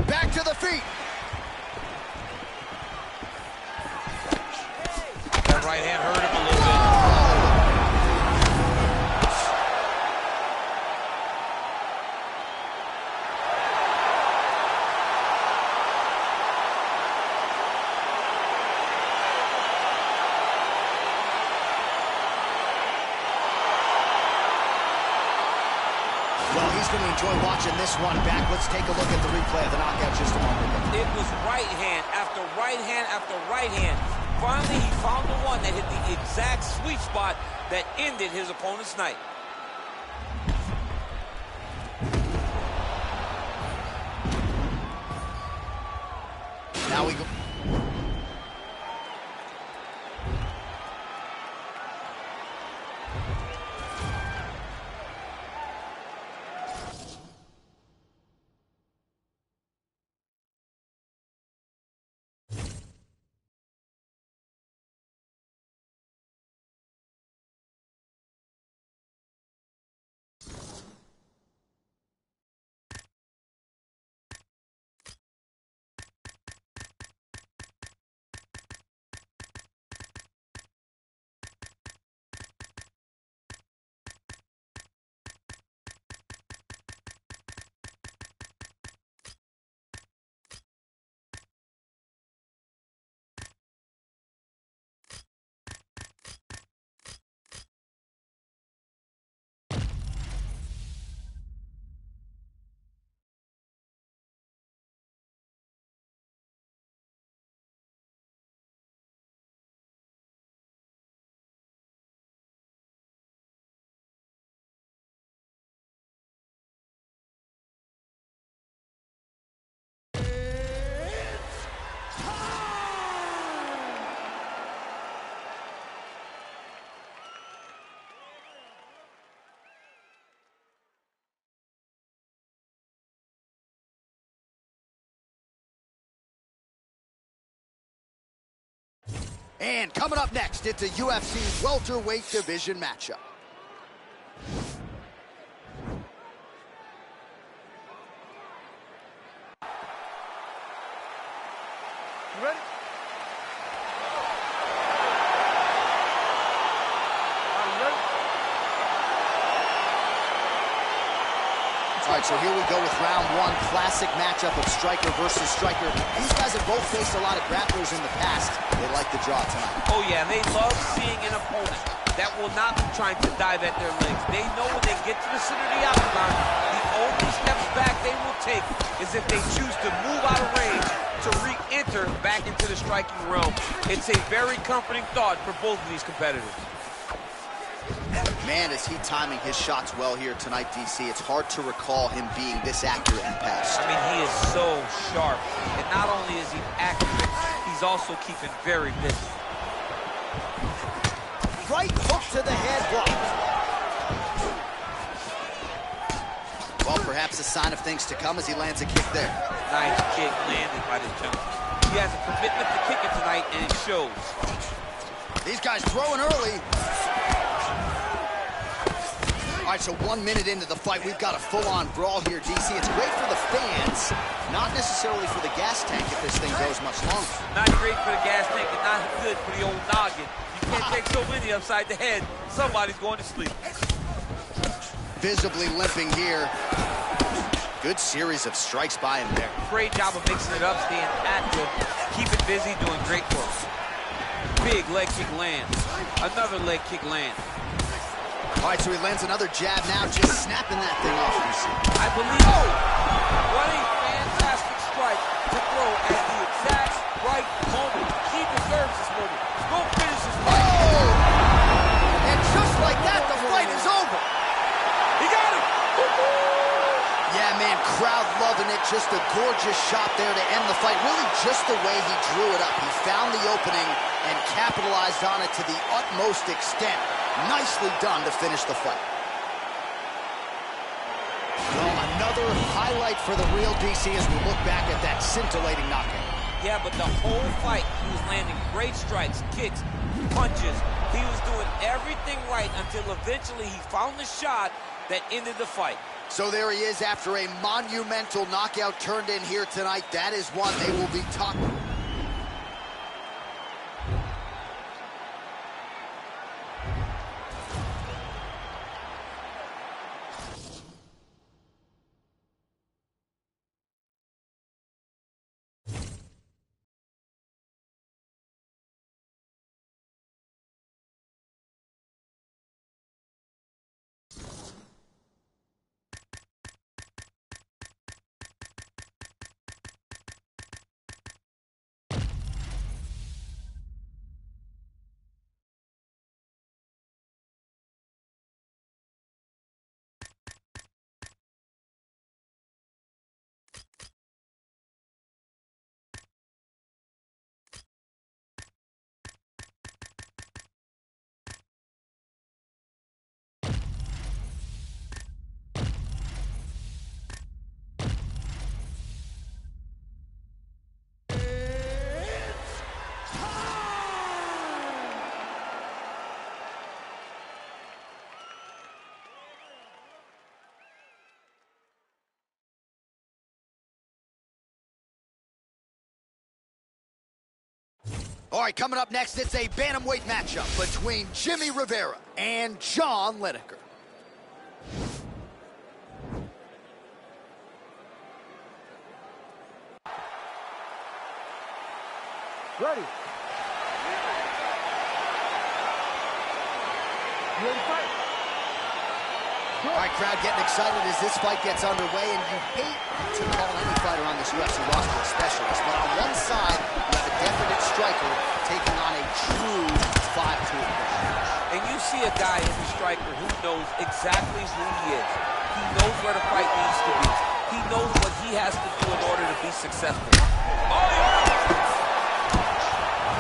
Back to the feet. That right hand hurt him a little bit. Well, he's going to enjoy watching this one back. Let's take a look at the replay of the knockout just a moment ago. It was right hand after right hand after right hand. Finally, he found the one that hit the exact sweet spot that ended his opponent's night. Now we go. And coming up next, it's a UFC welterweight division matchup. You ready? Are you ready? All right, so here we go with round one. Classic matchup of striker versus striker. These guys have both faced a lot of grapplers in the past. They like the draw tonight. Oh, yeah, and they love seeing an opponent that will not be trying to dive at their legs. They know when they get to the center of the octagon, the only steps back they will take is if they choose to move out of range to re-enter back into the striking realm. It's a very comforting thought for both of these competitors. Man, is he timing his shots well here tonight, DC. It's hard to recall him being this accurate in the past. I mean, he is so sharp. And not only is he accurate, he's also keeping very busy. Right hook to the head blocked. Well, perhaps a sign of things to come as he lands a kick there. Nice kick landed by this gentleman. He has a commitment to kicking tonight, and it shows. These guys throwing early. All right, so 1 minute into the fight, we've got a full-on brawl here, DC. It's great for the fans, not necessarily for the gas tank if this thing goes much longer. Not great for the gas tank and not good for the old noggin. You can't take so many upside the head. Somebody's going to sleep. Visibly limping here. Good series of strikes by him there. Great job of mixing it up, staying active, keeping busy, doing great work. Big leg kick lands. Another leg kick lands. All right, so he lands another jab now, just snapping that thing off, DC. I believe, what a fantastic strike to throw at the exact right moment. He deserves this moment. Go finish this fight. Oh! And just like that, the fight is over. He got it. Yeah, man, crowd loving it. Just a gorgeous shot there to end the fight. Really just the way he drew it up. He found the opening and capitalized on it to the utmost extent. Nicely done to finish the fight. Well, another highlight for the real DC as we look back at that scintillating knockout. Yeah, but the whole fight, he was landing great strikes, kicks, punches. He was doing everything right until eventually he found the shot that ended the fight. So there he is after a monumental knockout turned in here tonight. That is one they will be talking. All right, coming up next, it's a bantamweight matchup between Jimmy Rivera and John Lineker. Ready. You ready to fight? All right, crowd getting excited as this fight gets underway, and you hate to call any fighter on this UFC roster a specialist, but on one side, you have a definite striker taking on a true 5'2". And you see a guy in the striker who knows exactly who he is. He knows where the fight needs to be. He knows what he has to do in order to be successful. Oh, yeah!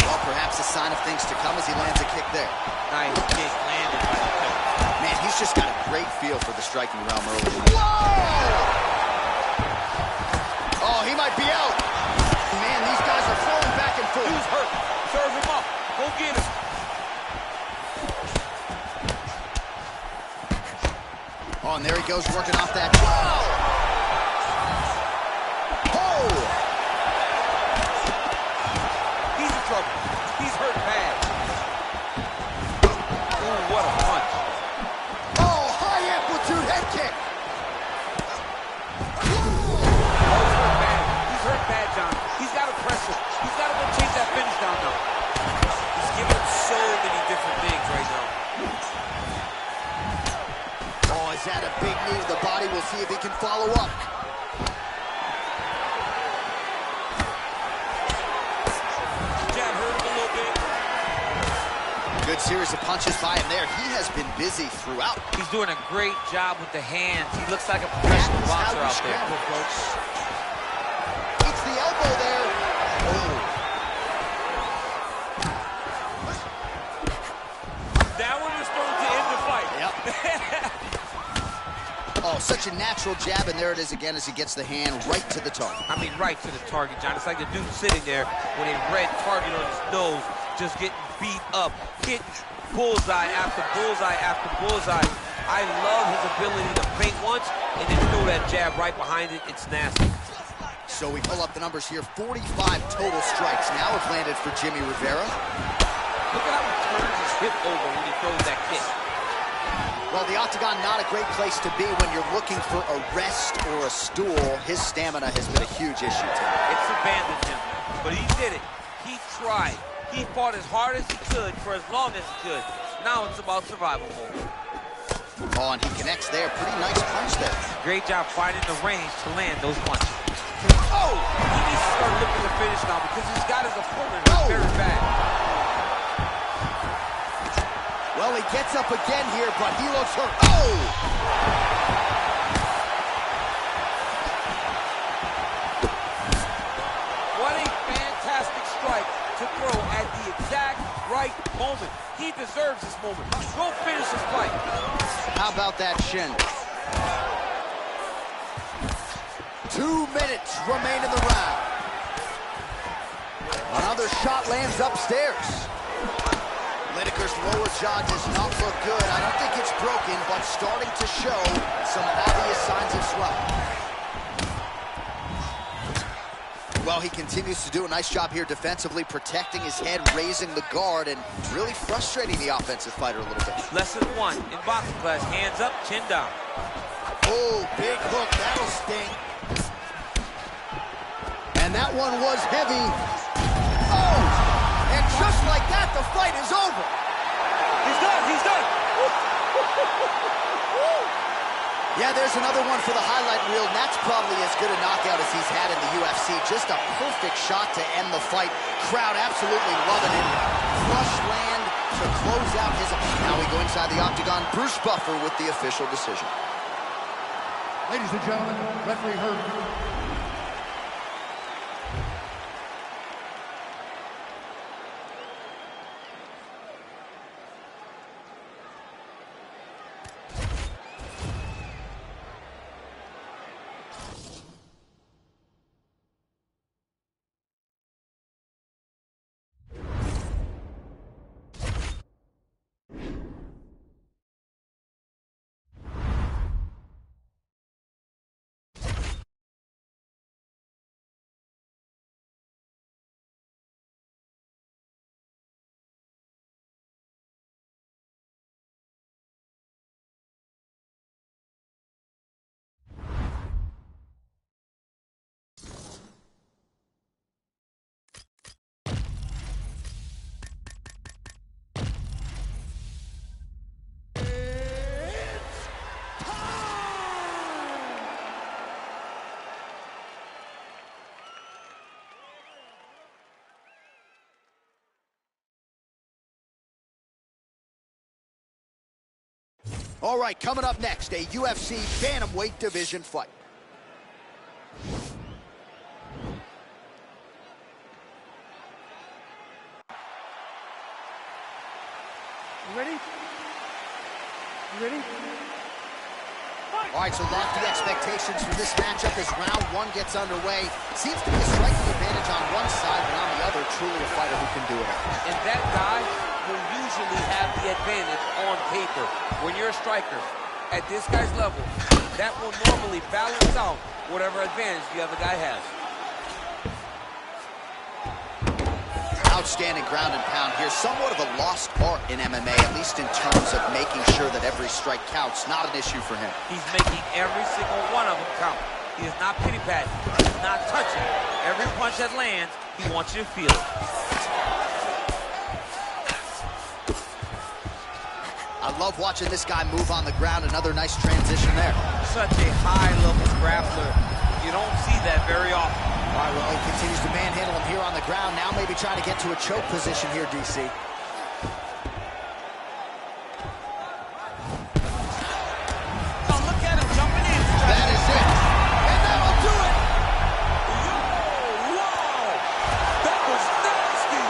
Well, perhaps a sign of things to come as he lands a kick there. Nice kick landed by the coach. Man, he's just got a great feel for the striking realm early on. Whoa! Oh, he might be out. Man, these guys are throwing back and forth. He's hurt. Serve him up. Go get him. Oh, and there he goes working off that. Whoa! Oh! He's in trouble. He's hurt bad. Ooh, what a punch. Oh, high amplitude head kick. He's hurt bad, John. He's got to press him. He's got to go chase that finish down now. He's giving him so many different things right now. Oh, is that a big knee to the body? We'll see if he can follow up. Jab hurt him a little bit. Good series of punches by him there. He has been busy throughout. He's doing a great job with the hands. He looks like a professional boxer out there. Folks. Eats the elbow there. Oh. That one was thrown to end the fight. Yep. Oh, such a natural jab, and there it is again as he gets the hand right to the target. I mean, right to the target, John. It's like the dude sitting there with a red target on his nose, just getting beat up, hitting bullseye after bullseye after bullseye. I love his ability to feint once and then throw that jab right behind it. It's nasty. So we pull up the numbers here. 45 total strikes now have landed for Jimmy Rivera. Look at how he turns his hip over when he throws that kick. Well, the octagon, not a great place to be when you're looking for a rest or a stool. His stamina has been a huge issue today. It's abandoned him, but he did it. He tried. He fought as hard as he could for as long as he could. Now it's about survival mode. Oh, and he connects there. Pretty nice punch there. Great job finding the range to land those punches. Oh! He needs to start looking to finish now because he's got his opponent very bad. Well, he gets up again here, but he looks hurt. Oh! What a fantastic strike to throw at the exact right moment. He deserves this moment. Go finish this fight. How about that shin? 2 minutes remain in the round. Another shot lands upstairs. Lineker's lower jaw does not look good. I don't think it's broken, but starting to show some obvious signs of swelling. Well, he continues to do a nice job here defensively, protecting his head, raising the guard, and really frustrating the offensive fighter a little bit. Lesson 1 in boxing class, hands up, chin down. Oh, big hook, that'll sting. And that one was heavy. Oh! And just like that, the fight is over. He's done, he's done. Yeah, there's another one for the highlight reel, and that's probably as good a knockout as he's had in the UFC. Just a perfect shot to end the fight. Crowd absolutely loving it. Flush land to close out his... Now we go inside the octagon. Bruce Buffer with the official decision. Ladies and gentlemen, referee Herb All right, coming up next, a UFC Bantamweight division fight. You ready? You ready? All right, so lofty expectations for this matchup as round one gets underway. Seems to be a striking advantage on one side, but on the other, truly a fighter who can do it all. And that guy will usually have the advantage on paper. When you're a striker, at this guy's level, that will normally balance out whatever advantage the other guy has. Outstanding ground and pound here. Somewhat of a lost art in MMA, at least in terms of making sure that every strike counts. Not an issue for him. He's making every single one of them count. He is not pity-patting. He's not touching. Every punch that lands, he wants you to feel it. I love watching this guy move on the ground. Another nice transition there. Such a high-level grappler. You don't see that very often. All right, well, he continues to manhandle him here on the ground. Now maybe trying to get to a choke position here, DC. Oh, look at him jumping in. That is it. And that'll do it. Wow! That was nasty!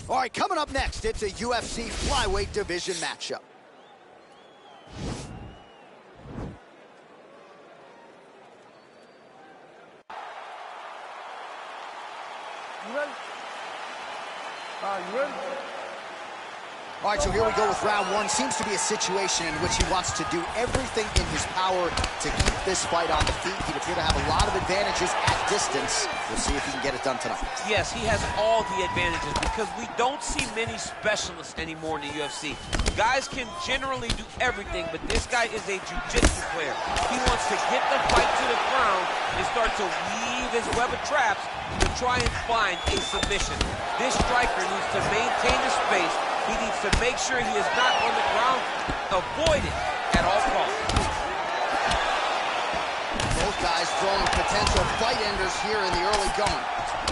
All right, coming up next, it's a UFC flyweight division matchup. You ready? You ready? All right, so here we go with round one. Seems to be a situation in which he wants to do everything in his power to keep this fight on the feet. He'd appear to have a lot of advantages at distance. We'll see if he can get it done tonight. Yes, he has all the advantages because we don't see many specialists anymore in the UFC. Guys can generally do everything, but this guy is a jiu-jitsu player. He wants to get the fight to the ground and start to weave his web of traps to try and find a submission. This striker needs to maintain the space. He needs to make sure he is not on the ground. Avoid it at all costs. Both guys throwing potential fight enders here in the early going.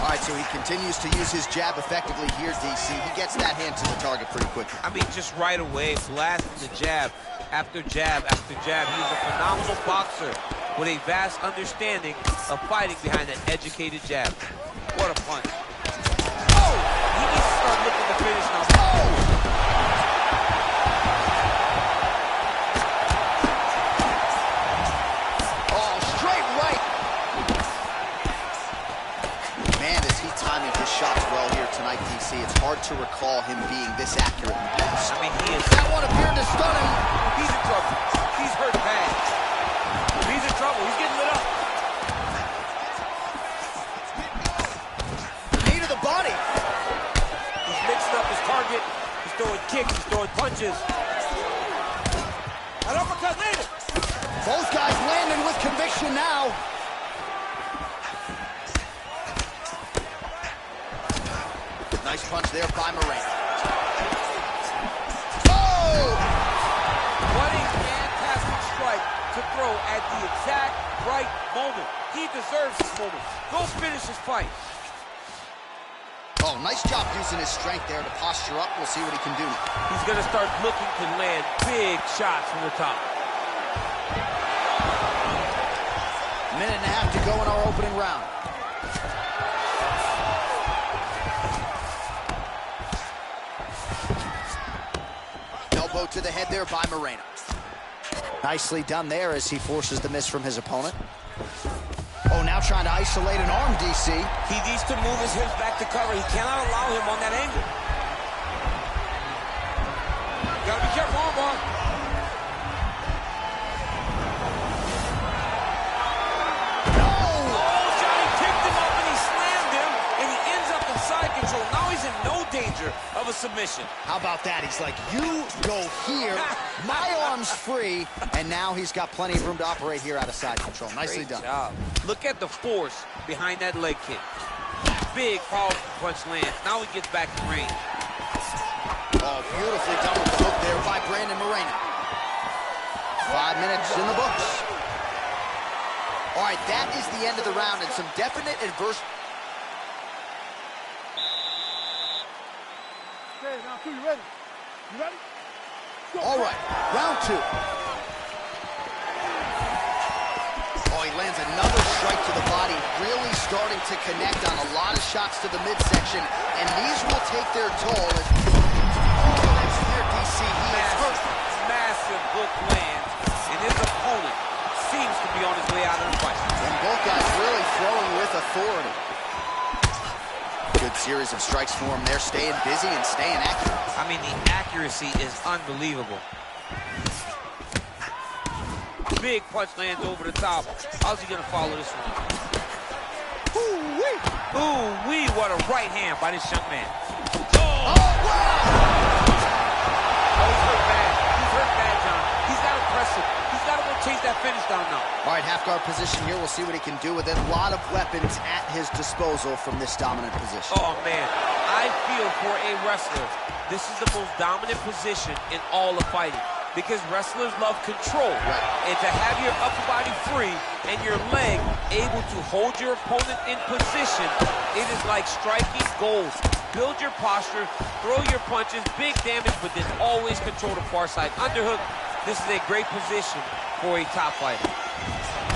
All right, so he continues to use his jab effectively here, DC. He gets that hand to the target pretty quickly. I mean, just right away, blasting the jab after jab after jab. He's a phenomenal boxer with a vast understanding of fighting behind that educated jab. What a punch. Oh! He needs to start looking to finish now. Oh! Shots well here tonight, DC. It's hard to recall him being this accurate in the past. I mean, he is. That one appeared to stun him. He's in trouble. He's hurt bad. He's in trouble. He's getting lit up. Knee to the body. He's mixing up his target. He's throwing kicks. He's throwing punches. An uppercut landed. Both guys landing with conviction now. Nice punch there by Moran. Oh! What a fantastic strike to throw at the exact right moment. He deserves this moment. Go finish his fight. Oh, Well, nice job using his strength there to posture up. We'll see what he can do now. He's going to start looking to land big shots from the top. Minute and a half to go in our opening round. Elbow to the head there by Moreno. Nicely done there as he forces the miss from his opponent. Oh, now trying to isolate an arm, DC. He needs to move his hips back to cover. He cannot allow him on that angle. Gotta be careful, armbar. Of a submission. How about that? He's like, you go here, my arm's free, and now he's got plenty of room to operate here out of side control. Nicely done. Job. Look at the force behind that leg kick. Big, powerful punch lands. Now he gets back to range. Oh, beautifully done with the hook there by Brandon Moreno. 5 minutes in the books. All right, that is the end of the round, and some definite adverse. Okay, round 2, you ready? You ready? Go. All right, round 2. Oh, he lands another strike to the body, really starting to connect on a lot of shots to the midsection, and these will take their toll. Oh, that's near DC. He is hurt. Massive hook lands, and his opponent seems to be on his way out of the fight. And both guys really throwing with authority. Good series of strikes for him there, staying busy and staying accurate. I mean, the accuracy is unbelievable. Big punch lands over the top. How's he gonna follow this one? Ooh-wee! Ooh-wee, what a right hand by this young man. Oh, wow! Oh, he's hurt bad. He's hurt bad, John. He's got to press it. He's got to go chase that finish down now. All right, half guard position here. We'll see what he can do with it. A lot of weapons at his disposal from this dominant position. Oh, man. I feel for a wrestler, this is the most dominant position in all of fighting because wrestlers love control. Right. And to have your upper body free and your leg able to hold your opponent in position, it is like striking gold. Build your posture, throw your punches, big damage, but then always control the far side. Underhook, this is a great position for a top fighter.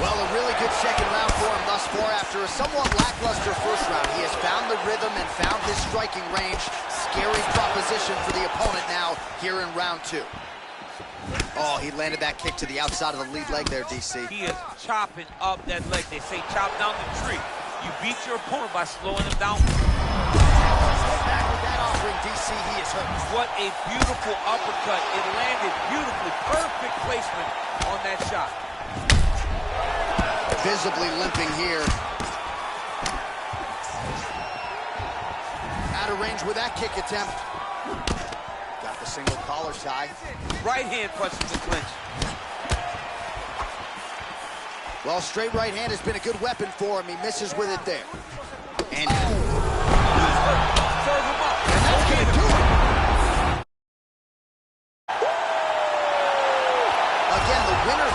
Well, a really good second round for him thus far. After a somewhat lackluster first round, he has found the rhythm and found his striking range. Scary proposition for the opponent now here in round 2. Oh, he landed that kick to the outside of the lead leg there, DC. He is chopping up that leg. They say chop down the tree. You beat your opponent by slowing him down. Back with that offering, DC, he is hurt. What a beautiful uppercut. It landed beautifully. Perfect placement on that shot. Visibly limping here. Out of range with that kick attempt. Got the single collar tie. Right hand punches the clinch. Well, straight right hand has been a good weapon for him. He misses with it there. And Serve him up. and that's going to do it. Again, the winner.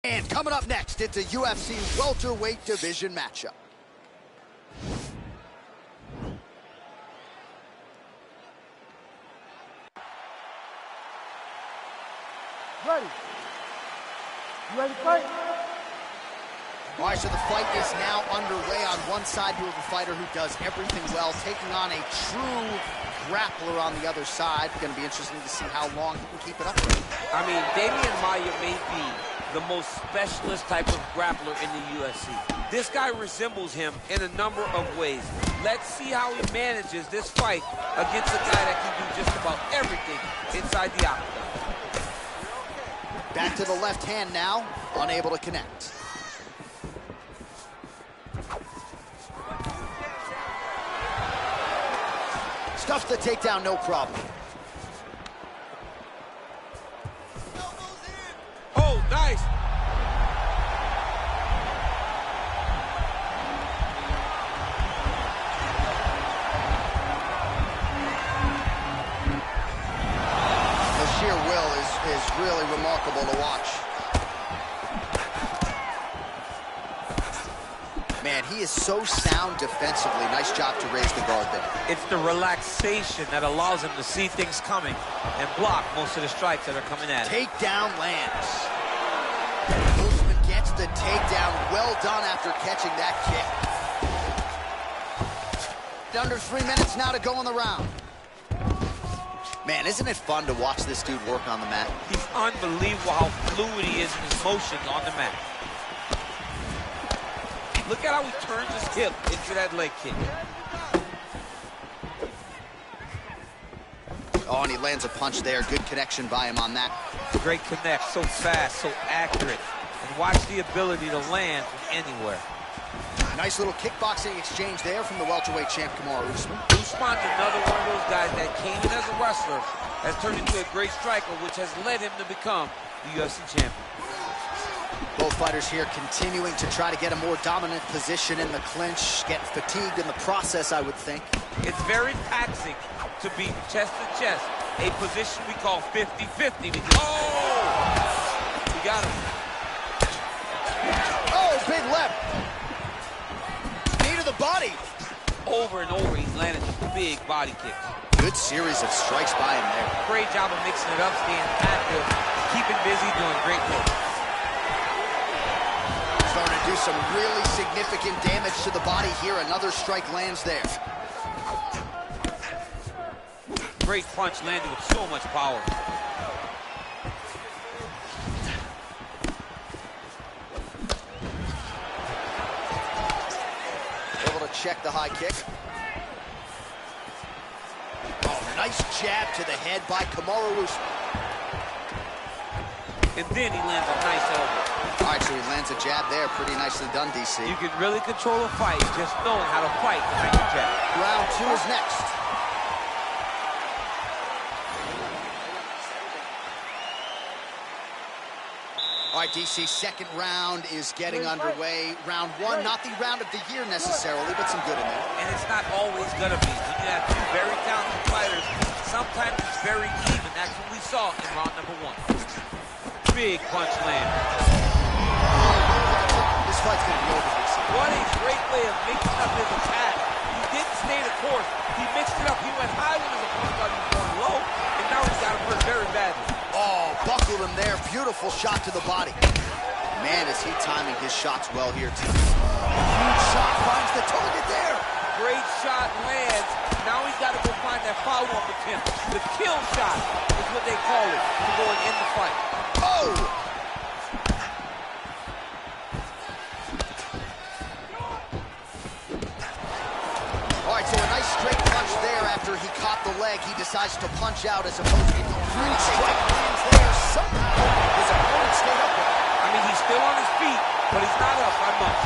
And coming up next, it's a UFC welterweight division matchup. ready? You ready to fight? All right, so the fight is now underway. On one side, you have a fighter who does everything well, taking on a true grappler on the other side. Going to be interesting to see how long he can keep it up. I mean, Demian Maia may be the most specialist type of grappler in the UFC. This guy resembles him in a number of ways. Let's see how he manages this fight against a guy that can do just about everything inside the octagon. Back to the left hand now, unable to connect. Stuffs the takedown, no problem. Oh, nice. The sheer will is really remarkable to watch. Man, he is so sound defensively. Nice job to raise the guard there. It's the relaxation that allows him to see things coming and block most of the strikes that are coming at him. Takedown lands. Usman gets the takedown. Well done after catching that kick. Under 3 minutes now to go in the round. Man, isn't it fun to watch this dude work on the mat? He's unbelievable how fluid he is in his motions on the mat. Look at how he turns his hip into that leg kick. Oh, and he lands a punch there. Good connection by him on that. Great connect, so fast, so accurate. And watch the ability to land from anywhere. Nice little kickboxing exchange there from the welterweight champ, Kamaru Usman. Usman's another one of those guys that came in as a wrestler, has turned into a great striker, which has led him to become the UFC champion. Both fighters here continuing to try to get a more dominant position in the clinch, getting fatigued in the process, I would think. It's very taxing to be chest to chest, a position we call 50-50. Oh! We got him. Oh, big left. Knee to the body. Over and over, he's landed big body kicks. Good series of strikes by him there. Great job of mixing it up, staying active, keeping busy, doing great work. Starting to do some really significant damage to the body here. Another strike lands there. Great punch landed with so much power. Able to check the high kick. Oh, nice jab to the head by Kamaru Usman. And then he lands a nice elbow. All right, so he lands a jab there. Pretty nicely done, DC. You can really control a fight just knowing how to fight behind your jab. Round 2 is next. All right, DC, second round is getting underway. Round 1, not the round of the year necessarily, but some good in there. And it's not always gonna be. When you have two very talented fighters, sometimes it's very even. That's what we saw in round number 1. Big punch land. This fight's gonna be over, DC. What a great way of mixing up his attack. He didn't stay the course. He mixed it up. He went high when his opponent thought he was going low, and now he's got him hurt very badly. Oh, buckled him there. Beautiful shot to the body. Man, is he timing his shots well here, too. Huge shot finds the target there. Great shot lands. Now he's got to go find that follow-up attempt. The kill shot is what they call it to going in the fight. Oh! All right, so a nice straight punch there after he caught the leg. He decides to punch out as opposed to get the huge strike lands there. Somehow his opponent stayed up with him. I mean, he's still on his feet, but he's not up by much.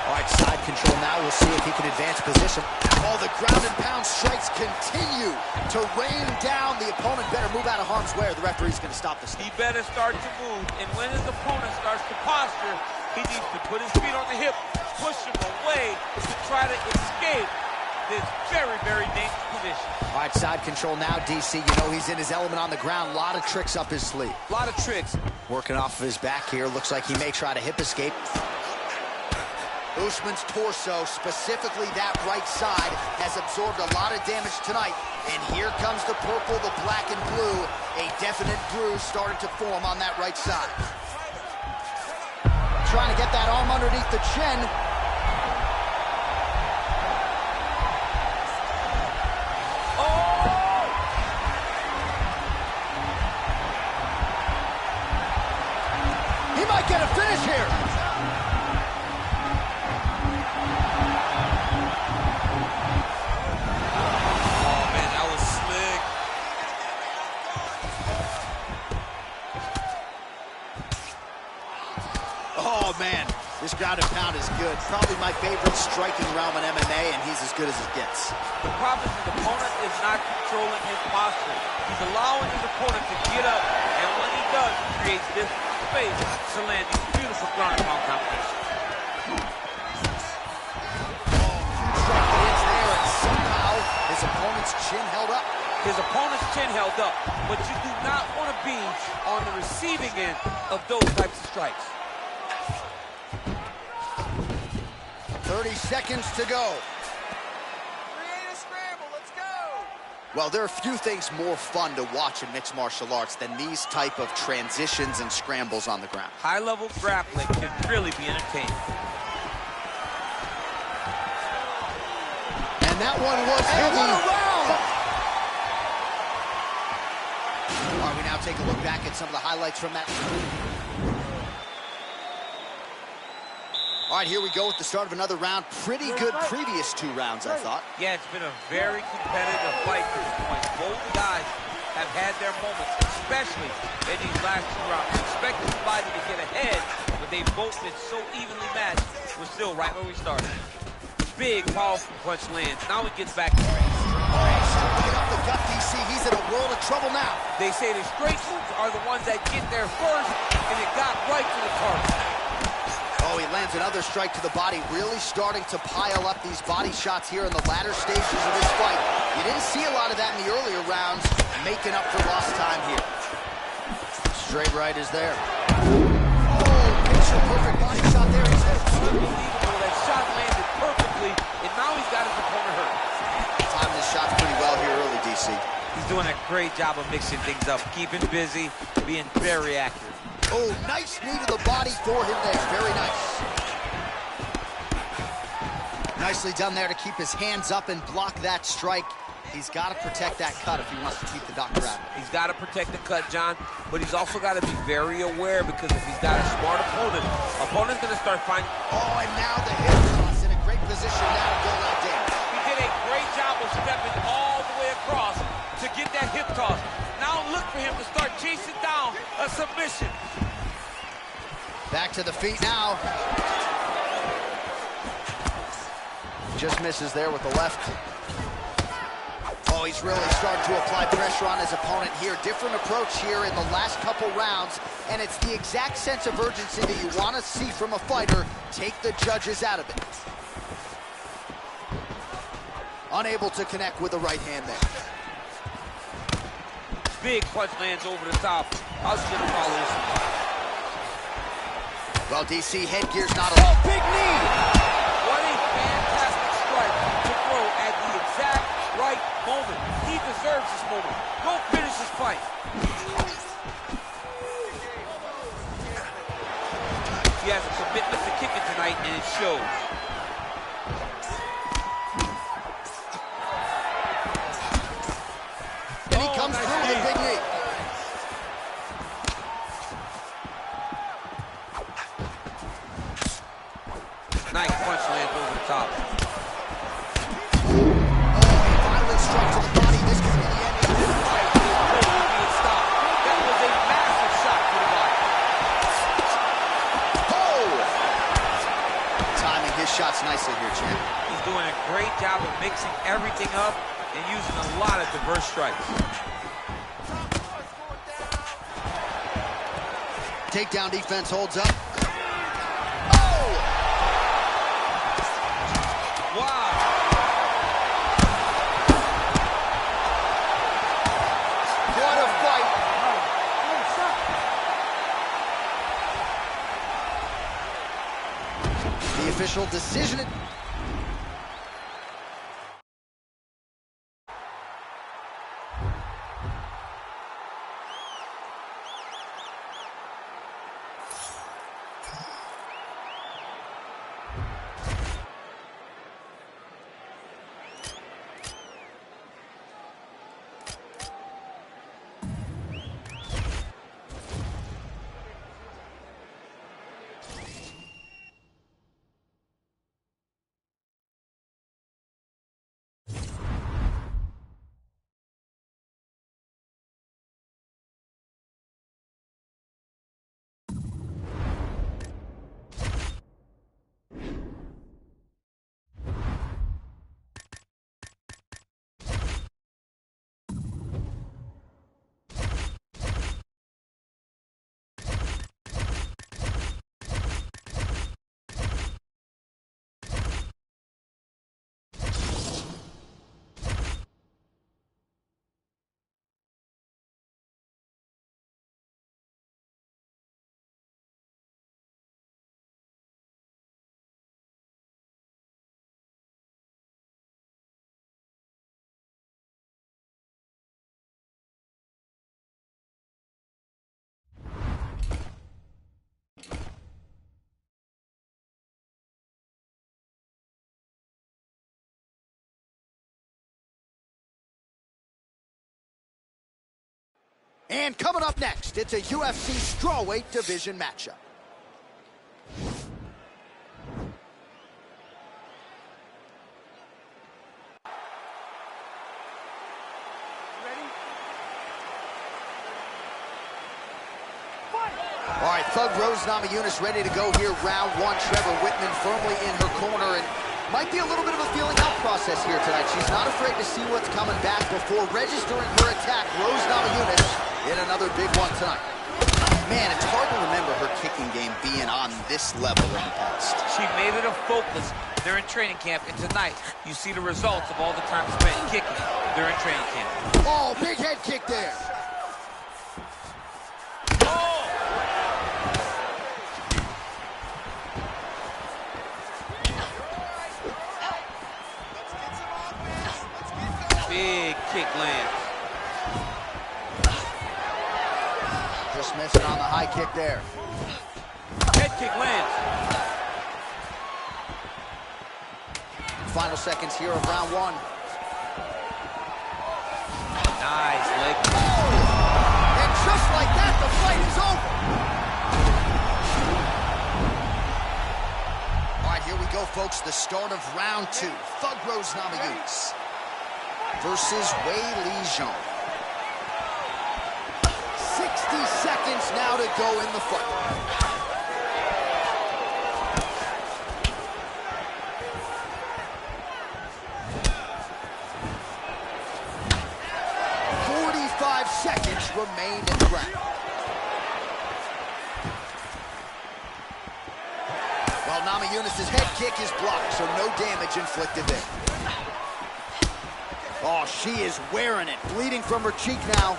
All right, side control now. We'll see if he can advance position. Oh, the ground and pound strikes continue to rain down. The opponent better move out of harm's way or the referee's going to stop this. He better start to move, and when his opponent starts to posture, he needs to put his feet on the hip, push him away to try to escape this very, very dangerous position. All right, side control now, DC. You know he's in his element on the ground. A lot of tricks up his sleeve. A lot of tricks. Working off of his back here. Looks like he may try to hip escape. Usman's torso, specifically that right side, has absorbed a lot of damage tonight. And here comes the purple, the black, and blue. A definite bruise starting to form on that right side. Trying to get that arm underneath the chin. He might get a finish here. Oh, man, that was slick. Oh, man, this ground and pound is good. Probably my favorite striking realm in MMA, and he's as good as it gets. The problem is his opponent is not controlling his posture. He's allowing his opponent to get up, and when he does, he creates this space to land these beautiful ground and pound combinations. Strike hits there, and somehow his opponent's chin held up. His opponent's chin held up, but you do not want to be on the receiving end of those types of strikes. 30 seconds to go. Create a scramble. Let's go. Well, there are few things more fun to watch in mixed martial arts than these type of transitions and scrambles on the ground. High-level grappling can really be entertaining. And that one was heavy. What a round! All right, we now take a look back at some of the highlights from that. All right, here we go with the start of another round. Pretty good previous two rounds, I thought. Yeah, it's been a very competitive fight to this point. Both guys have had their moments, especially in these last two rounds. We expected somebody to get ahead, but they've both been so evenly matched. We're still right where we started. Big, powerful punch lands. Now he gets back to range. Right up the gut, DC. He's in a world of trouble now. They say the straight moves are the ones that get there first, and it got right to the target. Oh, he lands another strike to the body, really starting to pile up these body shots here in the latter stages of this fight. You didn't see a lot of that in the earlier rounds, making up for lost time here. Straight right is there. Oh, picture-perfect body shot there. He's hit. Unbelievable. That shot landed perfectly, and now he's got his opponent hurt. Timed his shots pretty well here early, DC. He's doing a great job of mixing things up, keeping busy, being very accurate. Oh, nice knee to the body for him there. Very nice. Nicely done there to keep his hands up and block that strike. He's got to protect that cut if he wants to keep the doctor out. He's got to protect the cut, John, but he's also got to be very aware because if he's got a smart opponent's going to start finding... Oh, and now the hip toss in a great position now to go out damage. He did a great job of stepping all the way across to get that hip toss. Now look for him to start chasing down a submission. Back to the feet now. Just misses there with the left. Oh, he's really starting to apply pressure on his opponent here. Different approach here in the last couple rounds, and it's the exact sense of urgency that you want to see from a fighter. Take the judges out of it. Unable to connect with the right hand there. Big punch lands over the top. I'll just follow this one. Well, DC, headgear's not a... Oh, big knee! What a fantastic strike to throw at the exact right moment. He deserves this moment. Go finish this fight. He has a commitment to kicking tonight, and it shows. And he comes through with a big knee. Nice punch lands over the top. Oh, a violent strike to the body. This could be the end of this fight. That was a massive shot to the body. Oh! Timing his shots nicely here, champ. He's doing a great job of mixing everything up and using a lot of diverse strikes. Takedown defense holds up. Wow. What a fight. The official decision. And coming up next, it's a UFC strawweight division matchup. All right, Thug Rose Namajunas ready to go here, round one. Trevor Wittman firmly in her corner, and might be a little bit of a feeling out process here tonight. She's not afraid to see what's coming back before registering her attack. Rose Namajunas in another big one tonight. Man, it's hard to remember her kicking game being on this level in the past. She made it a focus during training camp, and tonight you see the results of all the time spent kicking during training camp. Oh, big head kick there. Big kick lands. Just missing on the high kick there. Head kick lands. Final seconds here of round one. Nice leg. And just like that, the fight is over. All right, here we go, folks. The start of round two. Thug Rose Namajunas versus Weili Zhang. 60 seconds now to go in the fight. Seconds remain in the round. Well, Namajunas' head kick is blocked, so no damage inflicted there. Oh, she is wearing it. Bleeding from her cheek now.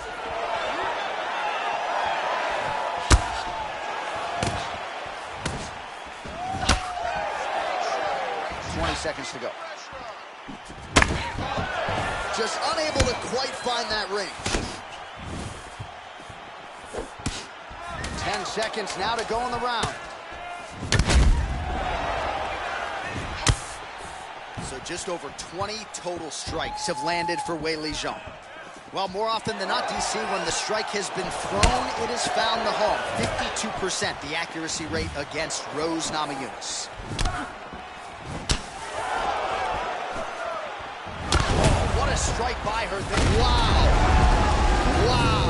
Seconds to go. Just unable to quite find that range. 10 seconds now to go in the round. So just over 20 total strikes have landed for Weili Zhang. Well, more often than not, DC, when the strike has been thrown, it has found the home. 52% the accuracy rate against Rose Namajunas. What a strike by her there. Wow. Wow.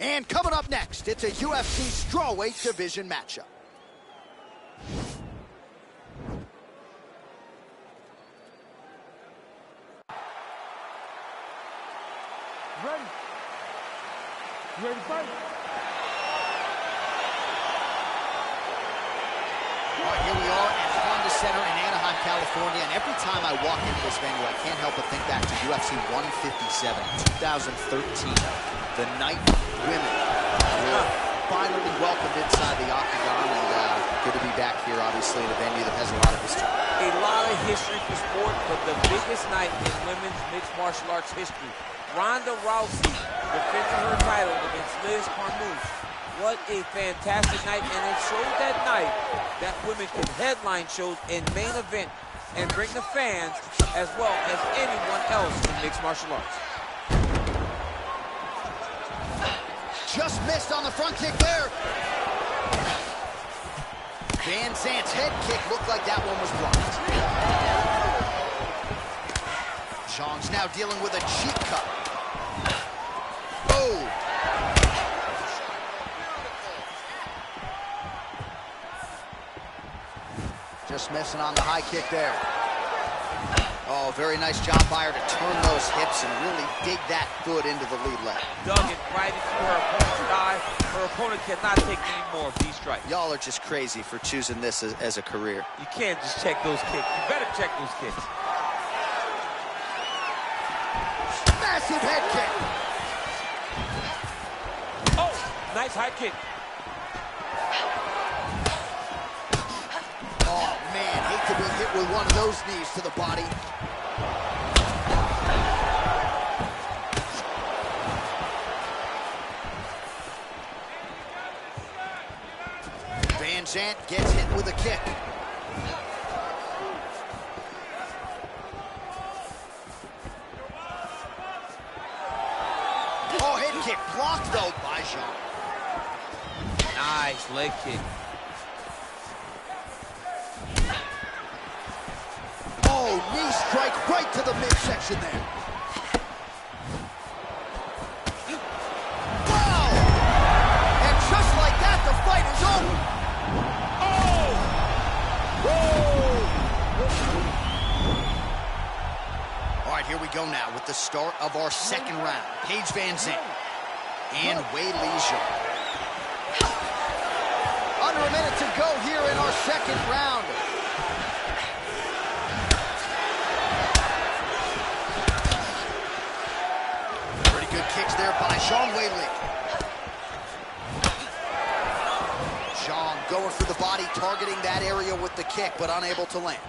And coming up next, it's a UFC strawweight division matchup. Ready? You ready to fight? All right, here we are at Honda Center in Anaheim, California, and every time I walk into this venue, I can't help but think back to UFC 157 in 2013. The night women were finally welcomed inside the Octagon, and good to be back here, obviously, in a venue that has a lot of history. A lot of history for sport, but the biggest night in women's mixed martial arts history. Ronda Rousey defending her title against Liz Carmouche. What a fantastic night, and it showed that night that women can headline shows in main event and bring the fans as well as anyone else in mixed martial arts. Just missed on the front kick there. Van Zandt's head kick looked like that one was blocked. Zhang's now dealing with a cheek cut. Oh! Just missing on the high kick there. Oh, very nice job by her to turn those hips and really dig that foot into the lead leg. Dug it right into her opponent's thigh. Her opponent cannot take any more of these strikes. Y'all are just crazy for choosing this as a career. You can't just check those kicks. You better check those kicks. Massive head kick. Oh, nice high kick. Oh, man, hate to be hit with one of those knees to the body. Van Zandt gets hit with a kick. Oh, head kick blocked, though, by Zhang. Nice leg kick. Oh, knee strike right to the midsection there. Wow! And just like that, the fight is over. Oh! Whoa! All right, here we go now with the start of our second round. Paige Van Zandt and Weili Zhang. Under a minute to go here in our second round. Kicks there by Zhang Weili. Zhang going for the body, targeting that area with the kick, but unable to land.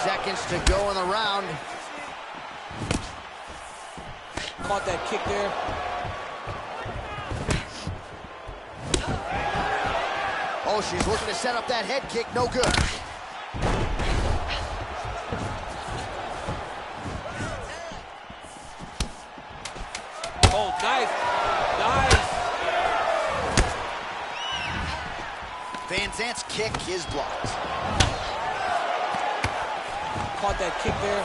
Seconds to go in the round. Caught that kick there. Oh, she's looking to set up that head kick. No good. Oh, nice. Nice. Van Zandt's kick is blocked. Caught that kick there.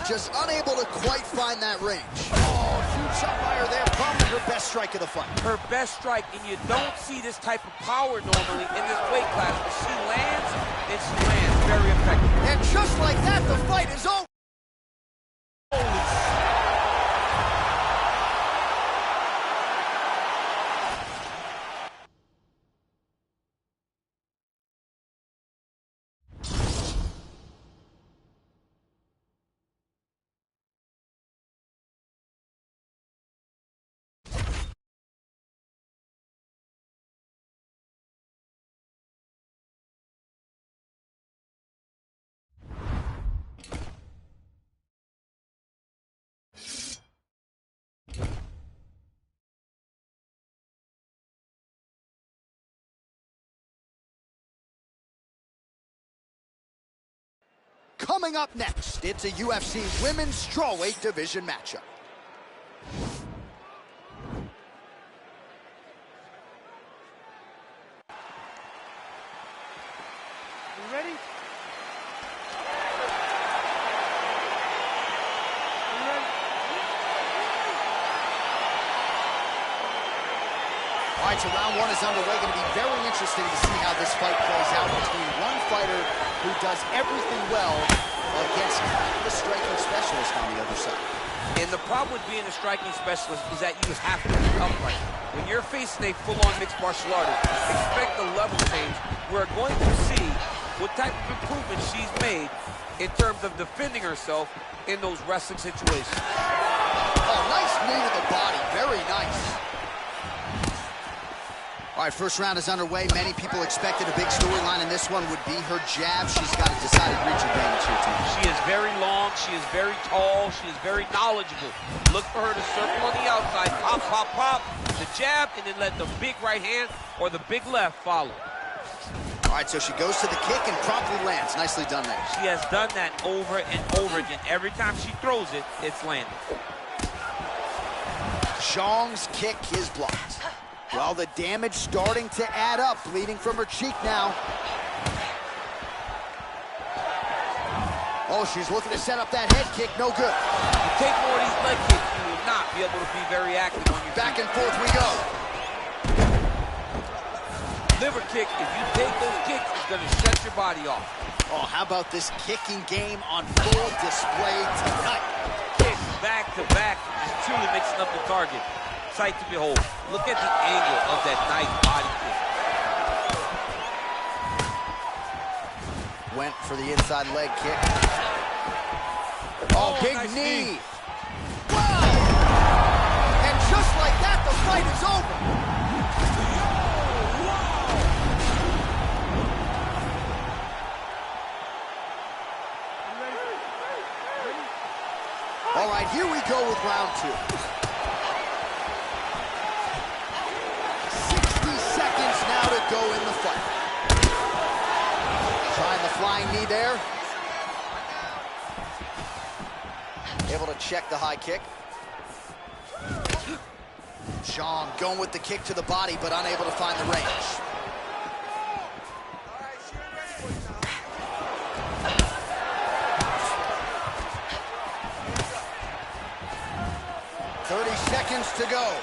Just unable to quite find that range. Oh, huge shot by her there. Probably her best strike of the fight. Her best strike, and you don't see this type of power normally in this weight class, but she lands, and she lands very effective. And just like that, the fight is over. Coming up next, it's a UFC Women's Strawweight Division matchup. All right, so round one is underway. Going to be very interesting to see how this fight plays out between one fighter who does everything well against the striking specialist on the other side. And the problem with being a striking specialist is that you have to be upright. When you're facing a full-on mixed martial artist, expect the level change. We're going to see what type of improvement she's made in terms of defending herself in those wrestling situations. Oh, nice knee to the body. Very nice. All right, first round is underway. Many people expected a big storyline in this one would be her jab. She's got a decided reach advantage here, too. She is very long. She is very tall. She is very knowledgeable. Look for her to circle on the outside. Pop, pop, pop. The jab, and then let the big right hand or the big left follow. All right, so she goes to the kick and promptly lands. Nicely done there. She has done that over and over again. Every time she throws it, it's landed. Zhang's kick is blocked. Well, the damage starting to add up. Bleeding from her cheek now. Oh, she's looking to set up that head kick. No good. You take more of these leg kicks, you will not be able to be very active on your Back feet. and forth we go. Liver kick, if you take those kicks, it's going to shut your body off. Oh, how about this kicking game on full display tonight? Kicks back to back, just truly mixing up the target. Sight to behold. Look at the angle of that nice body kick. Went for the inside leg kick. Oh, big nice knee. Wow! And just like that, the fight is over. All right, here we go with round two. 60 seconds now to go in the fight. Trying the flying knee there. Able to check the high kick. Zhang going with the kick to the body, but unable to find the range. Seconds to go.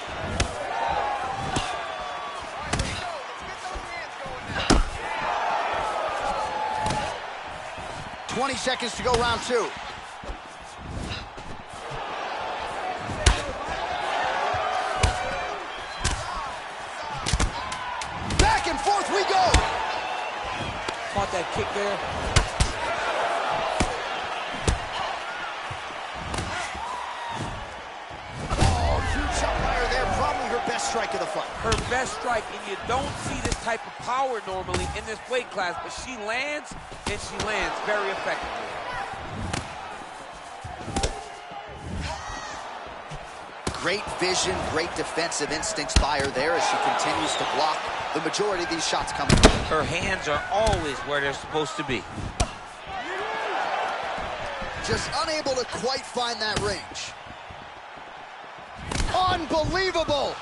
Now. 20 seconds to go, round two. Back and forth we go. Caught that kick there. Strike of the fight. Her best strike, and you don't see this type of power normally in this weight class, but she lands, and she lands very effectively. Great vision, great defensive instincts by her there as she continues to block the majority of these shots coming in. Her hands are always where they're supposed to be. Just unable to quite find that range. Unbelievable!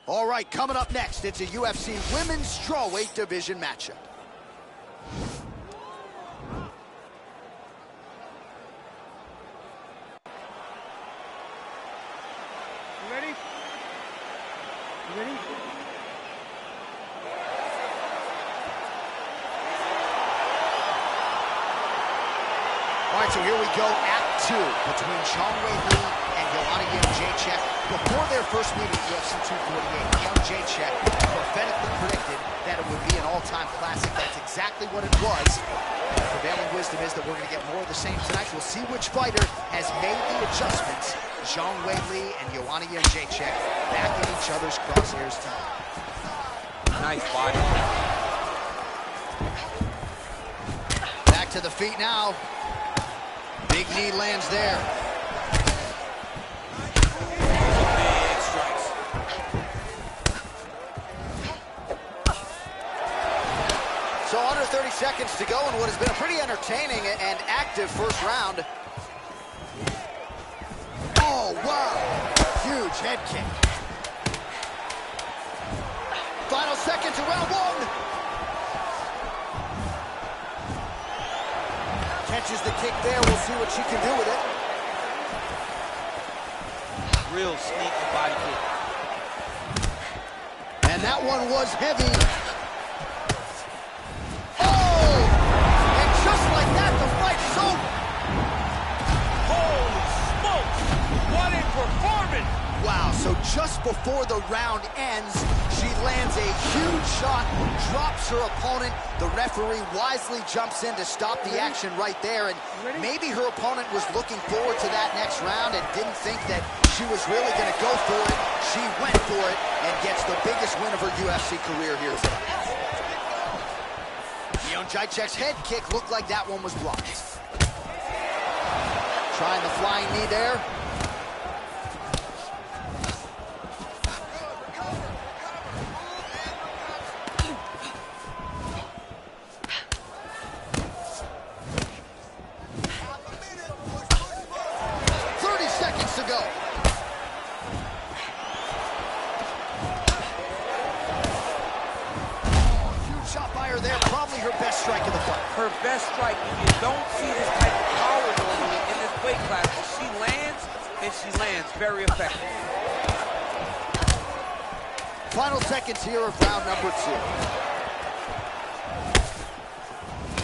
All right, coming up next, it's a UFC Women's Strawweight Division matchup. ready? You ready? All right, so here we go, Act 2 between Zhang Weili and Joanna Jędrzejczyk. Before their first meeting at UFC 248, Jędrzejczyk prophetically predicted that it would be an all-time classic. That's exactly what it was. And the prevailing wisdom is that we're going to get more of the same tonight. We'll see which fighter has made the adjustments. Zhang Weili and Joanna Jędrzejczyk back in each other's crosshairs tonight. Nice body. Back to the feet now. Big knee lands there. Big strikes. So under 30 seconds to go in what has been a pretty entertaining and active first round. Oh, wow. Huge head kick. Final seconds of round one. Catches the kick there. We'll see what she can do with it. Real sneaky body kick. And that one was heavy. Oh! And just like that, the fight's over. Holy smokes! What a performance! Wow, so just before the round ends, she lands a huge shot, drops her opponent. The referee wisely jumps in to stop the action right there, and maybe her opponent was looking forward to that next round and didn't think that she was really going to go for it. She went for it and gets the biggest win of her UFC career here tonight. Jędrzejczyk's head kick looked like that one was blocked. Trying the flying knee there. 30 seconds to go. Huge shot by her there, probably her best strike of the fight. Her best strike. You don't see this type of power normally in this weight class. But she lands, and she lands very effective. Final seconds here of round number 2.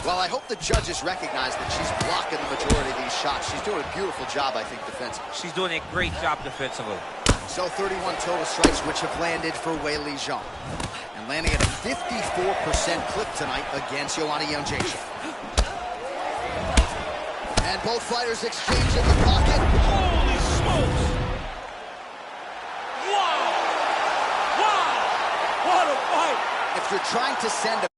Well, I hope the judges recognize that she's blocking the majority of these shots. She's doing a beautiful job, I think, defensively. She's doing a great job defensively. So 31 total strikes, which have landed for Weili Zhang. And landing at a 54% clip tonight against Joanna Jędrzejczyk. And both fighters exchange in the pocket. Holy smokes! Wow! Wow! What a fight! If you're trying to send a